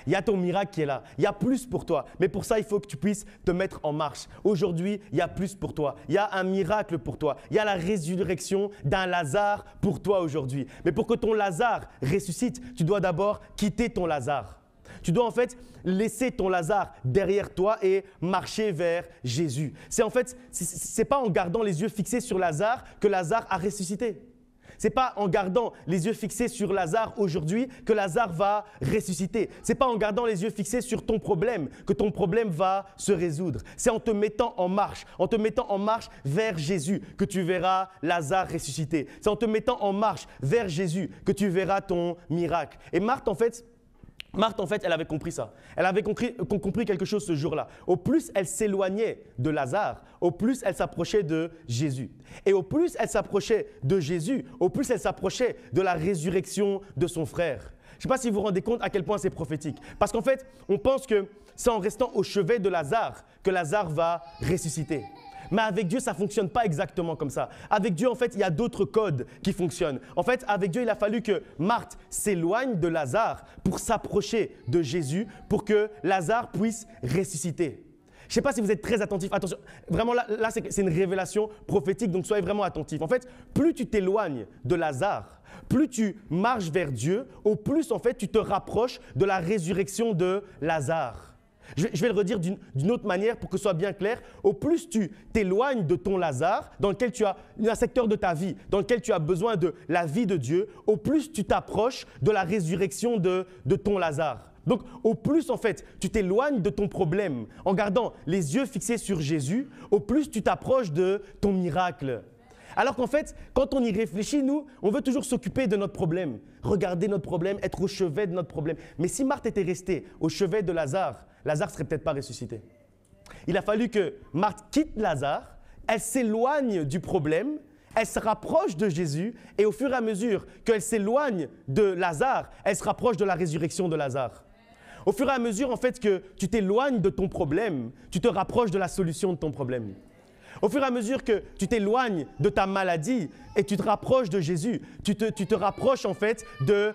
Il y a ton miracle qui est là. Il y a plus pour toi. Mais pour ça, il faut que tu puisses te mettre en marche. Aujourd'hui, il y a plus pour toi. Il y a un miracle pour toi. Il y a la résurrection d'un Lazare pour toi aujourd'hui. Mais pour que ton Lazare ressuscite, tu dois d'abord quitter ton Lazare. Tu dois en fait laisser ton Lazare derrière toi et marcher vers Jésus. C'est pas en gardant les yeux fixés sur Lazare que Lazare a ressuscité. Ce n'est pas en gardant les yeux fixés sur Lazare aujourd'hui que Lazare va ressusciter. Ce n'est pas en gardant les yeux fixés sur ton problème que ton problème va se résoudre. C'est en te mettant en marche vers Jésus que tu verras Lazare ressusciter. C'est en te mettant en marche vers Jésus que tu verras ton miracle. Et Marthe, en fait, elle avait compris ça. Elle avait compris quelque chose ce jour-là. Au plus elle s'éloignait de Lazare, au plus elle s'approchait de Jésus. Et au plus elle s'approchait de Jésus, au plus elle s'approchait de la résurrection de son frère. Je ne sais pas si vous vous rendez compte à quel point c'est prophétique. Parce qu'en fait, on pense que c'est en restant au chevet de Lazare que Lazare va ressusciter. Mais avec Dieu, ça ne fonctionne pas exactement comme ça. Avec Dieu, en fait, il y a d'autres codes qui fonctionnent. En fait, avec Dieu, il a fallu que Marthe s'éloigne de Lazare pour s'approcher de Jésus, pour que Lazare puisse ressusciter. Je ne sais pas si vous êtes très attentifs. Attention, vraiment là c'est une révélation prophétique, donc soyez vraiment attentifs. En fait, plus tu t'éloignes de Lazare, plus tu marches vers Dieu, au plus, en fait, tu te rapproches de la résurrection de Lazare. Je vais le redire d'une autre manière pour que ce soit bien clair. Au plus tu t'éloignes de ton Lazare, dans lequel tu as un secteur de ta vie, dans lequel tu as besoin de la vie de Dieu, au plus tu t'approches de la résurrection de ton Lazare. Donc, au plus, en fait, tu t'éloignes de ton problème en gardant les yeux fixés sur Jésus, au plus tu t'approches de ton miracle. Alors qu'en fait, quand on y réfléchit, nous, on veut toujours s'occuper de notre problème, regarder notre problème, être au chevet de notre problème. Mais si Marthe était restée au chevet de Lazare, Lazare ne serait peut-être pas ressuscité. Il a fallu que Marthe quitte Lazare, elle s'éloigne du problème, elle se rapproche de Jésus et au fur et à mesure qu'elle s'éloigne de Lazare, elle se rapproche de la résurrection de Lazare. Au fur et à mesure, en fait, que tu t'éloignes de ton problème, tu te rapproches de la solution de ton problème. Au fur et à mesure que tu t'éloignes de ta maladie et tu te rapproches de Jésus, tu te rapproches en fait de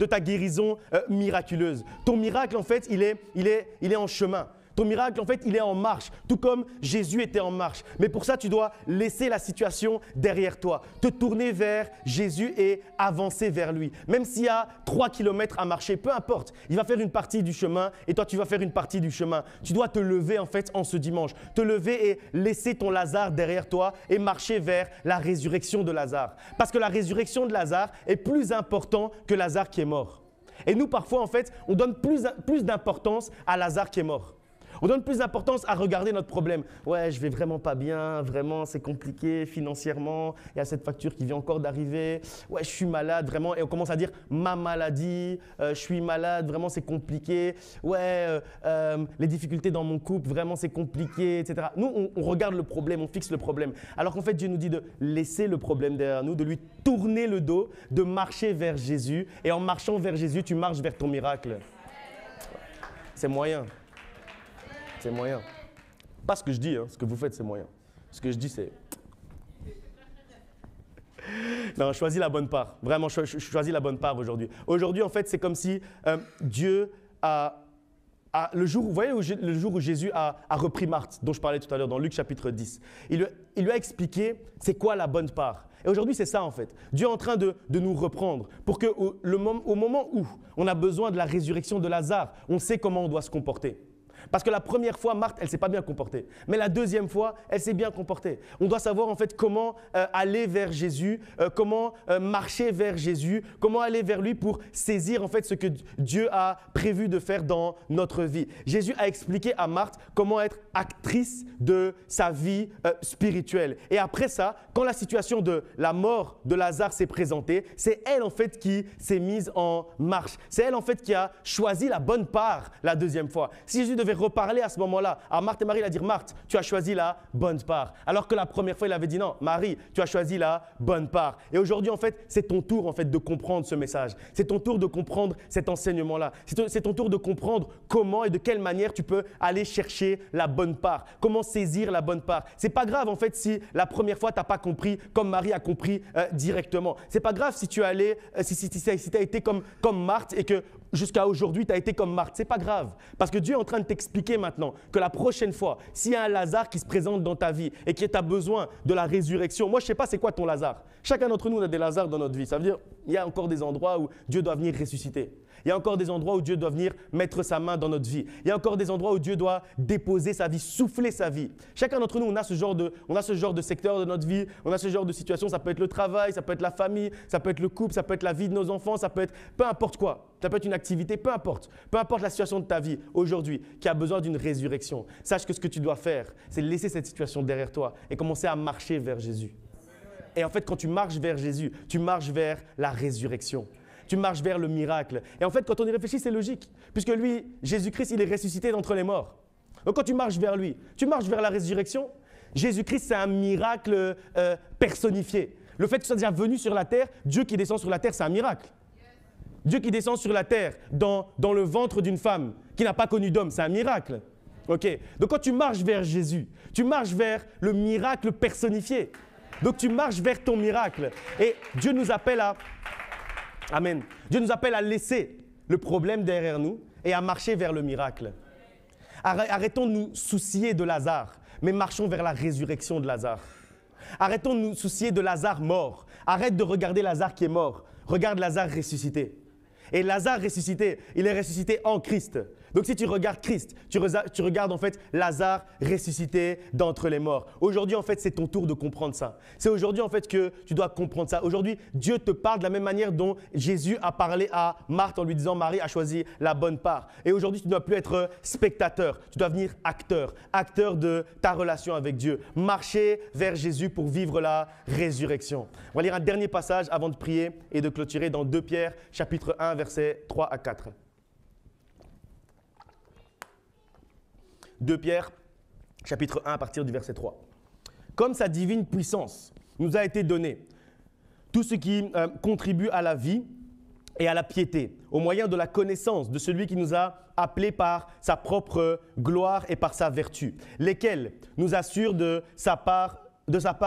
ta guérison miraculeuse. Ton miracle, en fait, il est en chemin. Ton miracle, en fait, il est en marche, tout comme Jésus était en marche. Mais pour ça, tu dois laisser la situation derrière toi, te tourner vers Jésus et avancer vers lui. Même s'il y a 3 kilomètres à marcher, peu importe, il va faire une partie du chemin et toi, tu vas faire une partie du chemin. Tu dois te lever, en fait, en ce dimanche. Te lever et laisser ton Lazare derrière toi et marcher vers la résurrection de Lazare. Parce que la résurrection de Lazare est plus importante que Lazare qui est mort. Et nous, parfois, en fait, on donne plus d'importance à Lazare qui est mort. On donne plus d'importance à regarder notre problème. Ouais, je vais vraiment pas bien, vraiment c'est compliqué financièrement, il y a cette facture qui vient encore d'arriver. Ouais, je suis malade, vraiment. Et on commence à dire ma maladie, je suis malade, vraiment c'est compliqué. Ouais, les difficultés dans mon couple, vraiment c'est compliqué, etc. Nous, on regarde le problème, on fixe le problème. Alors qu'en fait, Dieu nous dit de laisser le problème derrière nous, de lui tourner le dos, de marcher vers Jésus. Et en marchant vers Jésus, tu marches vers ton miracle. C'est moyen. C'est moyen. Pas ce que je dis, hein. Ce que vous faites, c'est moyen. Ce que je dis, c'est… Non, choisis la bonne part. Vraiment, choisis la bonne part aujourd'hui. Aujourd'hui, en fait, c'est comme si Dieu le jour, vous voyez, le jour où Jésus a repris Marthe, dont je parlais tout à l'heure dans Luc chapitre 10, il lui a expliqué c'est quoi la bonne part. Et aujourd'hui, c'est ça en fait. Dieu est en train de nous reprendre pour qu'au moment où on a besoin de la résurrection de Lazare, on sait comment on doit se comporter. Parce que la première fois, Marthe, elle ne s'est pas bien comportée. Mais la deuxième fois, elle s'est bien comportée. On doit savoir en fait comment aller vers Jésus, comment marcher vers Jésus, comment aller vers lui pour saisir en fait ce que Dieu a prévu de faire dans notre vie. Jésus a expliqué à Marthe comment être actrice de sa vie spirituelle. Et après ça, quand la situation de la mort de Lazare s'est présentée, c'est elle en fait qui s'est mise en marche. C'est elle en fait qui a choisi la bonne part la deuxième fois. Si Jésus devait reparler à ce moment-là à Marthe et Marie, il a dit Marthe, tu as choisi la bonne part. Alors que la première fois, il avait dit non, Marie, tu as choisi la bonne part. Et aujourd'hui, en fait, c'est ton tour en fait de comprendre ce message. C'est ton tour de comprendre cet enseignement-là. C'est ton tour de comprendre comment et de quelle manière tu peux aller chercher la bonne part. Comment saisir la bonne part. C'est pas grave en fait si la première fois, tu n'as pas compris comme Marie a compris directement. C'est pas grave si tu as été comme Marthe et que jusqu'à aujourd'hui, tu as été comme Marthe. C'est pas grave. Parce que Dieu est en train de t'expliquer maintenant que la prochaine fois, s'il y a un Lazare qui se présente dans ta vie et qui tu as besoin de la résurrection, moi, je ne sais pas c'est quoi ton Lazare. Chacun d'entre nous a des Lazares dans notre vie. Ça veut dire qu'il y a encore des endroits où Dieu doit venir ressusciter. Il y a encore des endroits où Dieu doit venir mettre sa main dans notre vie. Il y a encore des endroits où Dieu doit déposer sa vie, souffler sa vie. Chacun d'entre nous, on a ce genre de secteur de notre vie, on a ce genre de situation. Ça peut être le travail, ça peut être la famille, ça peut être le couple, ça peut être la vie de nos enfants, ça peut être peu importe quoi. Ça peut être une activité, peu importe la situation de ta vie aujourd'hui qui a besoin d'une résurrection. Sache que ce que tu dois faire, c'est laisser cette situation derrière toi et commencer à marcher vers Jésus. Et en fait, quand tu marches vers Jésus, tu marches vers la résurrection. Tu marches vers le miracle. Et en fait, quand on y réfléchit, c'est logique. Puisque lui, Jésus-Christ, il est ressuscité d'entre les morts. Donc quand tu marches vers lui, tu marches vers la résurrection. Jésus-Christ, c'est un miracle personnifié. Le fait que tu sois déjà venu sur la terre, Dieu qui descend sur la terre, c'est un miracle. Dieu qui descend sur la terre dans le ventre d'une femme qui n'a pas connu d'homme, c'est un miracle. Okay. Donc quand tu marches vers Jésus, tu marches vers le miracle personnifié. Donc tu marches vers ton miracle. Et Dieu nous appelle à… Amen. Dieu nous appelle à laisser le problème derrière nous et à marcher vers le miracle. Arrêtons de nous soucier de Lazare, mais marchons vers la résurrection de Lazare. Arrêtons de nous soucier de Lazare mort. Arrête de regarder Lazare qui est mort. Regarde Lazare ressuscité. Et Lazare ressuscité, il est ressuscité en Christ. Donc si tu regardes Christ, tu regardes en fait Lazare ressuscité d'entre les morts. Aujourd'hui en fait c'est ton tour de comprendre ça. C'est aujourd'hui en fait que tu dois comprendre ça. Aujourd'hui Dieu te parle de la même manière dont Jésus a parlé à Marthe en lui disant Marie a choisi la bonne part. Et aujourd'hui tu ne dois plus être spectateur, tu dois devenir acteur de ta relation avec Dieu. Marcher vers Jésus pour vivre la résurrection. On va lire un dernier passage avant de prier et de clôturer dans 2 Pierre chapitre 1 versets 3 à 4. 2 Pierre, chapitre 1, à partir du verset 3. Comme sa divine puissance nous a été donnée, tout ce qui contribue à la vie et à la piété, au moyen de la connaissance de celui qui nous a appelés par sa propre gloire et par sa vertu, lesquels nous assurent de sa part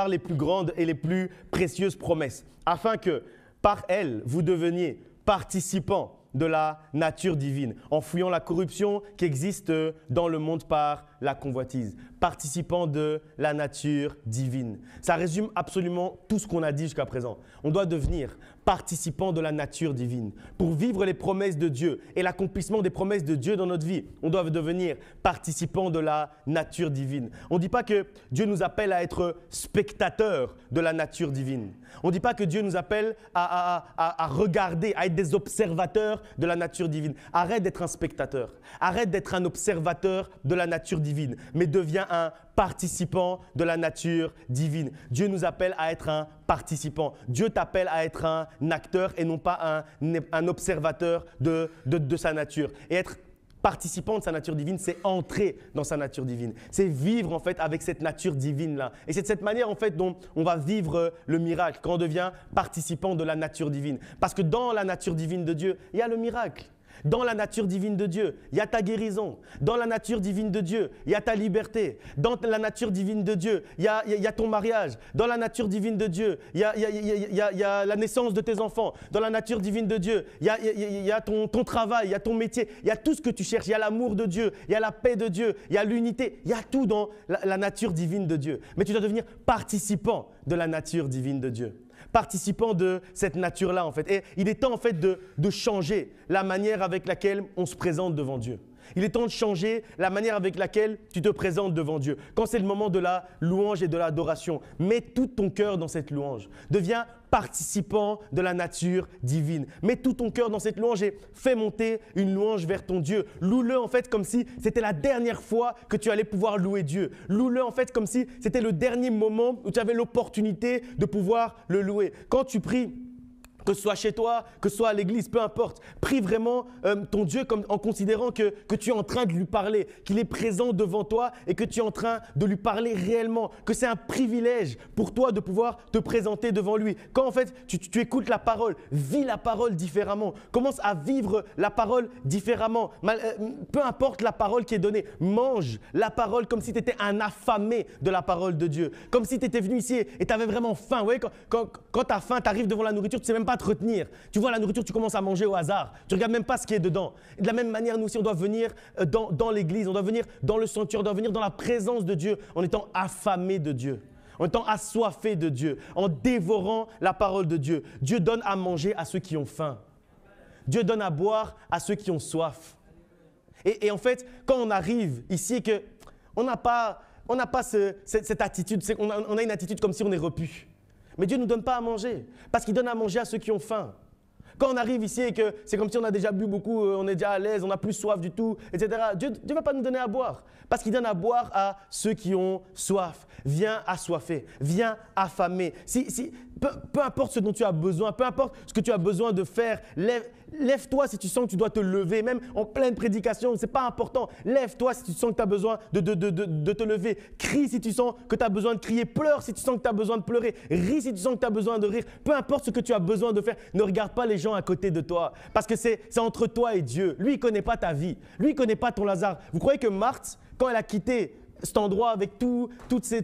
les plus grandes et les plus précieuses promesses, afin que, par elles, vous deveniez participants de la nature divine, en fouillant la corruption qui existe dans le monde par la convoitise, participant de la nature divine. Ça résume absolument tout ce qu'on a dit jusqu'à présent. On doit devenir participant de la nature divine. Pour vivre les promesses de Dieu et l'accomplissement des promesses de Dieu dans notre vie, on doit devenir participant de la nature divine. On ne dit pas que Dieu nous appelle à être spectateurs de la nature divine. On ne dit pas que Dieu nous appelle à regarder, à être des observateurs de la nature divine. Arrête d'être un spectateur. Arrête d'être un observateur de la nature divine, mais deviens un participant de la nature divine. Dieu nous appelle à être un participant. Dieu t'appelle à être un acteur et non pas un observateur de sa nature. Et être participant de sa nature divine, c'est entrer dans sa nature divine. C'est vivre en fait avec cette nature divine-là. Et c'est de cette manière en fait dont on va vivre le miracle, quand on devient participant de la nature divine. Parce que dans la nature divine de Dieu, il y a le miracle. Dans la nature divine de Dieu, il y a ta guérison. Dans la nature divine de Dieu, il y a ta liberté. Dans la nature divine de Dieu, il y a ton mariage. Dans la nature divine de Dieu, il y a la naissance de tes enfants. Dans la nature divine de Dieu, il y a ton travail, il y a ton métier. Il y a tout ce que tu cherches. Il y a l'amour de Dieu, il y a la paix de Dieu, il y a l'unité. Il y a tout dans la nature divine de Dieu. Mais tu dois devenir participant de la nature divine de Dieu. Participant de cette nature-là en fait. Et il est temps en fait de changer la manière avec laquelle on se présente devant Dieu. Il est temps de changer la manière avec laquelle tu te présentes devant Dieu. Quand c'est le moment de la louange et de l'adoration, mets tout ton cœur dans cette louange. Deviens participant de la nature divine. Mets tout ton cœur dans cette louange et fais monter une louange vers ton Dieu. Loue-le en fait comme si c'était la dernière fois que tu allais pouvoir louer Dieu. Loue-le en fait comme si c'était le dernier moment où tu avais l'opportunité de pouvoir le louer. Quand tu pries, que ce soit chez toi, que ce soit à l'église, peu importe. Prie vraiment ton Dieu en considérant que tu es en train de lui parler, qu'il est présent devant toi et que tu es en train de lui parler réellement, que c'est un privilège pour toi de pouvoir te présenter devant lui. Quand en fait tu écoutes la parole, vis la parole différemment, commence à vivre la parole différemment. Peu importe la parole qui est donnée, mange la parole comme si tu étais un affamé de la parole de Dieu. Comme si tu étais venu ici et tu avais vraiment faim. Vous voyez, quand tu as faim, tu arrives devant la nourriture, tu ne sais même pas te retenir. Tu vois la nourriture, tu commences à manger au hasard. Tu ne regardes même pas ce qui est dedans. Et de la même manière, nous aussi, on doit venir dans l'église, on doit venir dans le sanctuaire, on doit venir dans la présence de Dieu en étant affamé de Dieu, en étant assoiffé de Dieu, en dévorant la parole de Dieu. Dieu donne à manger à ceux qui ont faim. Dieu donne à boire à ceux qui ont soif. Et en fait, quand on arrive ici et qu'on n'a pas cette attitude, on a une attitude comme si on est repu. Mais Dieu ne nous donne pas à manger, parce qu'il donne à manger à ceux qui ont faim. Quand on arrive ici et que c'est comme si on a déjà bu beaucoup, on est déjà à l'aise, on n'a plus soif du tout, etc. Dieu ne va pas nous donner à boire, parce qu'il donne à boire à ceux qui ont soif. Viens assoiffé, viens affamé. Peu importe ce dont tu as besoin, peu importe ce que tu as besoin de faire, lève-toi si tu sens que tu dois te lever, même en pleine prédication, ce n'est pas important. Lève-toi si tu sens que tu as besoin de te lever. Crie si tu sens que tu as besoin de crier. Pleure si tu sens que tu as besoin de pleurer. Ris si tu sens que tu as besoin de rire. Peu importe ce que tu as besoin de faire, ne regarde pas les gens à côté de toi. Parce que c'est entre toi et Dieu. Lui, il ne connaît pas ta vie. Lui, il ne connaît pas ton Lazare. Vous croyez que Marthe, quand elle a quitté cet endroit avec tous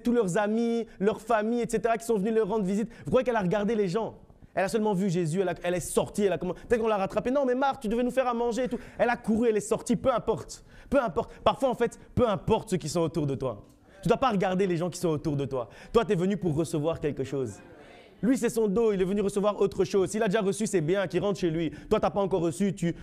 leurs amis, leurs familles, etc., qui sont venus leur rendre visite, vous croyez qu'elle a regardé les gens? Elle a seulement vu Jésus, elle est sortie, peut-être qu'on l'a rattrapée. Non, mais Marthe, tu devais nous faire à manger et tout. Elle a couru, elle est sortie, peu importe. Peu importe. Parfois, en fait, peu importe ceux qui sont autour de toi. Tu ne dois pas regarder les gens qui sont autour de toi. Toi, tu es venu pour recevoir quelque chose. Lui, c'est son dos, il est venu recevoir autre chose. S'il a déjà reçu, c'est bien, qu'il rentre chez lui. Toi, tu n'as pas encore reçu, tu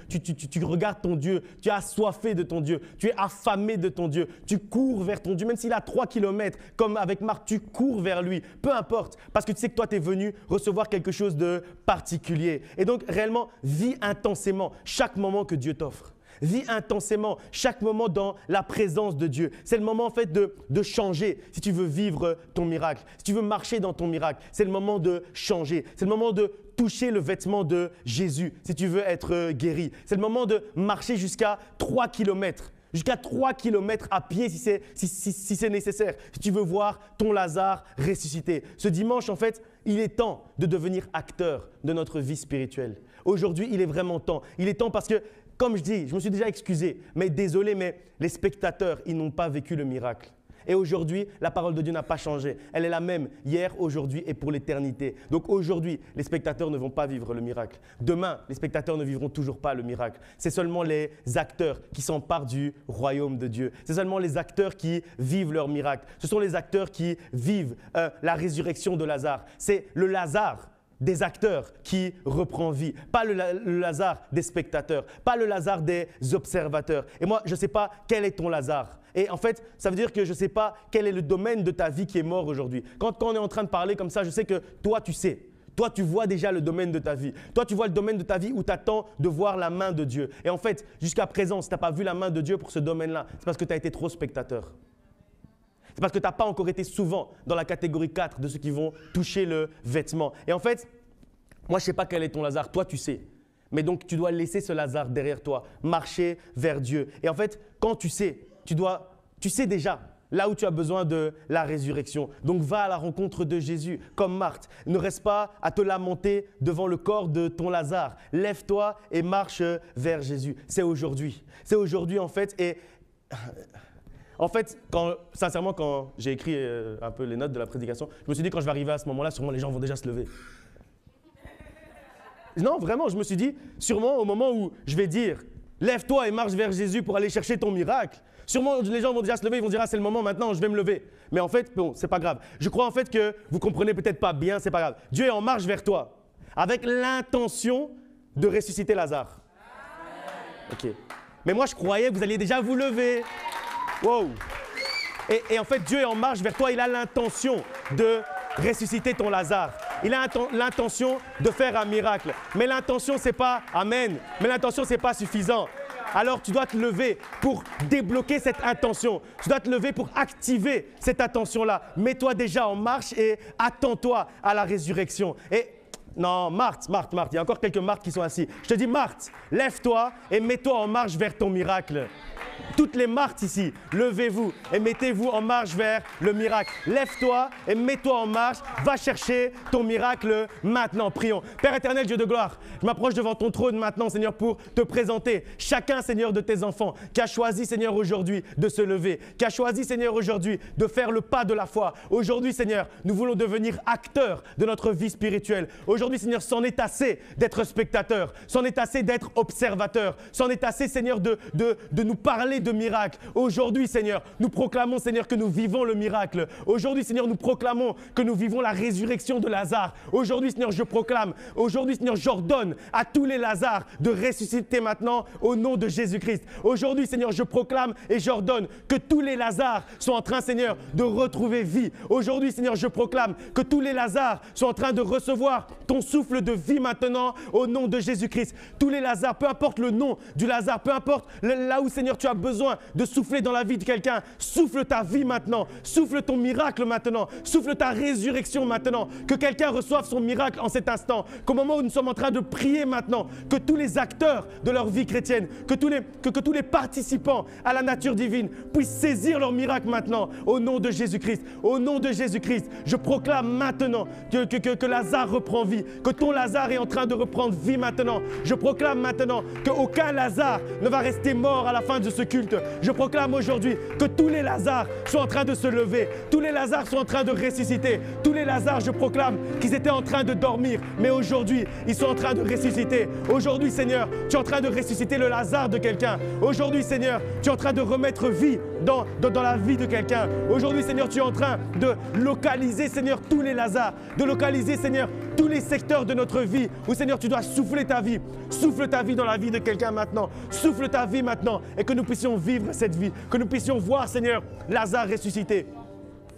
regardes ton Dieu, tu es assoiffé de ton Dieu, tu es affamé de ton Dieu, tu cours vers ton Dieu, même s'il a 3 kilomètres, comme avec Marc, tu cours vers lui, peu importe, parce que tu sais que toi, tu es venu recevoir quelque chose de particulier. Et donc, réellement, vis intensément chaque moment que Dieu t'offre. Vis intensément chaque moment dans la présence de Dieu. C'est le moment en fait de changer si tu veux vivre ton miracle. Si tu veux marcher dans ton miracle, c'est le moment de changer. C'est le moment de toucher le vêtement de Jésus si tu veux être guéri. C'est le moment de marcher jusqu'à 3 kilomètres. Jusqu'à 3 kilomètres à pied si c'est nécessaire. Si tu veux voir ton Lazare ressusciter. Ce dimanche, en fait, il est temps de devenir acteur de notre vie spirituelle. Aujourd'hui, il est vraiment temps. Il est temps parce que, comme je dis, je me suis déjà excusé, mais désolé, mais les spectateurs, ils n'ont pas vécu le miracle. Et aujourd'hui, la parole de Dieu n'a pas changé. Elle est la même hier, aujourd'hui et pour l'éternité. Donc aujourd'hui, les spectateurs ne vont pas vivre le miracle. Demain, les spectateurs ne vivront toujours pas le miracle. C'est seulement les acteurs qui s'emparent du royaume de Dieu. C'est seulement les acteurs qui vivent leur miracle. Ce sont les acteurs qui vivent la résurrection de Lazare. C'est le Lazare des acteurs qui reprend vie, pas le Lazare des spectateurs, pas le Lazare des observateurs. Et moi, je ne sais pas quel est ton Lazare. Et en fait, ça veut dire que je ne sais pas quel est le domaine de ta vie qui est mort aujourd'hui. Quand on est en train de parler comme ça, je sais que toi, tu sais. Toi, tu vois déjà le domaine de ta vie. Toi, tu vois le domaine de ta vie où tu attends de voir la main de Dieu. Et en fait, jusqu'à présent, si tu n'as pas vu la main de Dieu pour ce domaine-là, c'est parce que tu as été trop spectateur. C'est parce que tu n'as pas encore été souvent dans la catégorie 4 de ceux qui vont toucher le vêtement. Et en fait, moi, je ne sais pas quel est ton Lazare. Toi, tu sais. Mais donc, tu dois laisser ce Lazare derrière toi, marcher vers Dieu. Et en fait, quand tu sais, tu sais déjà là où tu as besoin de la résurrection. Donc, va à la rencontre de Jésus, comme Marthe. Ne reste pas à te lamenter devant le corps de ton Lazare. Lève-toi et marche vers Jésus. C'est aujourd'hui. C'est aujourd'hui, en fait. Et en fait, sincèrement, quand j'ai écrit un peu les notes de la prédication, je me suis dit, quand je vais arriver à ce moment-là, sûrement les gens vont déjà se lever. Non, vraiment, je me suis dit, sûrement au moment où je vais dire, lève-toi et marche vers Jésus pour aller chercher ton miracle, sûrement les gens vont déjà se lever, ils vont dire, ah, c'est le moment maintenant, je vais me lever. Mais en fait, bon, c'est pas grave. Je crois en fait que vous comprenez peut-être pas bien, c'est pas grave. Dieu est en marche vers toi, avec l'intention de ressusciter Lazare. Ok. Mais moi, je croyais que vous alliez déjà vous lever. Wow. Et en fait, Dieu est en marche vers toi, il a l'intention de ressusciter ton Lazare. Il a l'intention de faire un miracle. Mais l'intention, c'est pas Amen. Mais l'intention, c'est pas suffisant. Alors, tu dois te lever pour débloquer cette intention. Tu dois te lever pour activer cette intention-là. Mets-toi déjà en marche et attends-toi à la résurrection. Et non, Marthe, il y a encore quelques Marthes qui sont assis. Je te dis, Marthe, lève-toi et mets-toi en marche vers ton miracle. Toutes les Marthes ici, levez-vous et mettez-vous en marche vers le miracle. Lève-toi et mets-toi en marche. Va chercher ton miracle maintenant. Prions. Père éternel, Dieu de gloire, je m'approche devant ton trône maintenant, Seigneur, pour te présenter chacun, Seigneur, de tes enfants qui a choisi, Seigneur, aujourd'hui de se lever, qui a choisi, Seigneur, aujourd'hui de faire le pas de la foi. Aujourd'hui, Seigneur, nous voulons devenir acteurs de notre vie spirituelle. Aujourd'hui, Seigneur, c'en est assez d'être spectateurs, c'en est assez d'être observateurs, c'en est assez, Seigneur, de nous parler de miracles. Aujourd'hui, Seigneur, nous proclamons, Seigneur, que nous vivons le miracle. Aujourd'hui, Seigneur, nous proclamons que nous vivons la résurrection de Lazare. Aujourd'hui, Seigneur, je proclame. Aujourd'hui, Seigneur, j'ordonne à tous les Lazars de ressusciter maintenant au nom de Jésus-Christ. Aujourd'hui, Seigneur, je proclame et j'ordonne que tous les Lazars sont en train, Seigneur, de retrouver vie. Aujourd'hui, Seigneur, je proclame que tous les Lazars sont en train de recevoir ton souffle de vie maintenant au nom de Jésus-Christ. Tous les Lazars, peu importe le nom du Lazare, peu importe là où, Seigneur, tu as besoin de souffler dans la vie de quelqu'un, souffle ta vie maintenant, souffle ton miracle maintenant, souffle ta résurrection maintenant, que quelqu'un reçoive son miracle en cet instant, qu'au moment où nous sommes en train de prier maintenant, que tous les acteurs de leur vie chrétienne, que tous les participants à la nature divine puissent saisir leur miracle maintenant, au nom de Jésus-Christ. Au nom de Jésus-Christ, je proclame maintenant que Lazare reprend vie, que ton Lazare est en train de reprendre vie maintenant. Je proclame maintenant qu'aucun Lazare ne va rester mort à la fin de ce culte. Je proclame aujourd'hui que tous les Lazars sont en train de se lever, tous les Lazars sont en train de ressusciter, tous les Lazars, je proclame qu'ils étaient en train de dormir, mais aujourd'hui, ils sont en train de ressusciter. Aujourd'hui, Seigneur, tu es en train de ressusciter le Lazare de quelqu'un. Aujourd'hui, Seigneur, tu es en train de remettre vie dans la vie de quelqu'un. Aujourd'hui, Seigneur, tu es en train de localiser, Seigneur, tous les Lazars, de localiser, Seigneur, tous les secteurs de notre vie où, Seigneur, tu dois souffler ta vie. Souffle ta vie dans la vie de quelqu'un maintenant. Souffle ta vie maintenant et que nous puissions vivre cette vie, que nous puissions voir, Seigneur, Lazare ressuscité.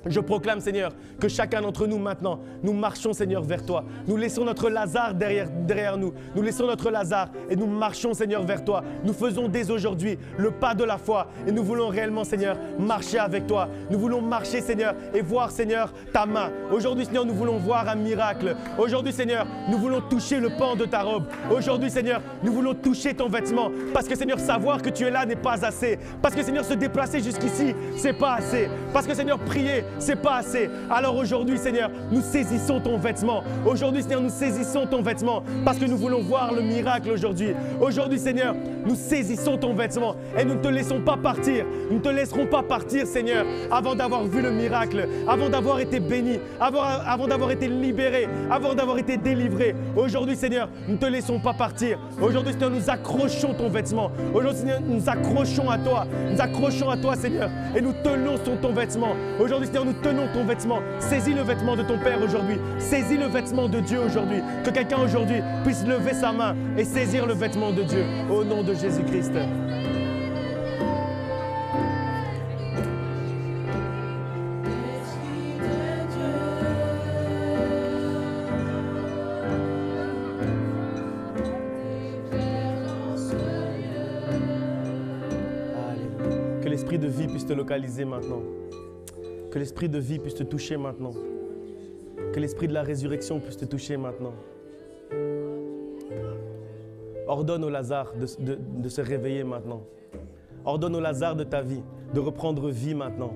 Je proclame, Seigneur, que chacun d'entre nous maintenant, nous marchons, Seigneur, vers toi. Nous laissons notre Lazare derrière nous. Nous laissons notre Lazare et nous marchons, Seigneur, vers toi. Nous faisons dès aujourd'hui le pas de la foi et nous voulons réellement, Seigneur, marcher avec toi. Nous voulons marcher, Seigneur, et voir, Seigneur, ta main. Aujourd'hui, Seigneur, nous voulons voir un miracle. Aujourd'hui, Seigneur, nous voulons toucher le pan de ta robe. Aujourd'hui, Seigneur, nous voulons toucher ton vêtement. Parce que, Seigneur, savoir que tu es là n'est pas assez. Parce que, Seigneur, se déplacer jusqu'ici, c'est pas assez. Parce que, Seigneur, prier c'est pas assez. Alors aujourd'hui, Seigneur, nous saisissons ton vêtement. Aujourd'hui, Seigneur, nous saisissons ton vêtement parce que nous voulons voir le miracle aujourd'hui. Aujourd'hui, Seigneur, nous saisissons ton vêtement et nous ne te laissons pas partir. Nous ne te laisserons pas partir, Seigneur, avant d'avoir vu le miracle, avant d'avoir été béni, avant d'avoir été libéré, avant d'avoir été délivré. Aujourd'hui, Seigneur, nous ne te laissons pas partir. Aujourd'hui, Seigneur, nous accrochons ton vêtement. Aujourd'hui, Seigneur, nous accrochons à toi. Nous accrochons à toi, Seigneur, et nous tenons sur ton vêtement. Aujourd'hui, Seigneur, nous tenons ton vêtement. Saisis le vêtement de ton Père aujourd'hui. Saisis le vêtement de Dieu aujourd'hui. Que quelqu'un aujourd'hui puisse lever sa main et saisir le vêtement de Dieu. Au nom de Jésus-Christ. Que l'esprit de vie puisse te localiser maintenant. Que l'esprit de vie puisse te toucher maintenant. Que l'esprit de la résurrection puisse te toucher maintenant. Ordonne au Lazare de se réveiller maintenant. Ordonne au Lazare de ta vie de reprendre vie maintenant.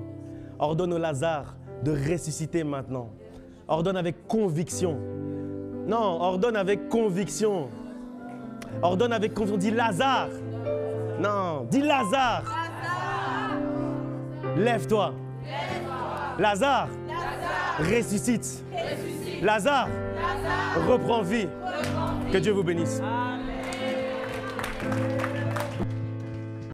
Ordonne au Lazare de ressusciter maintenant. Ordonne avec conviction. Non, ordonne avec conviction. Ordonne avec conviction. Dis Lazare. Non, dis Lazare. Lève-toi. Lazare, ressuscite. Lazare, reprends vie. Que Dieu vous bénisse. Amen.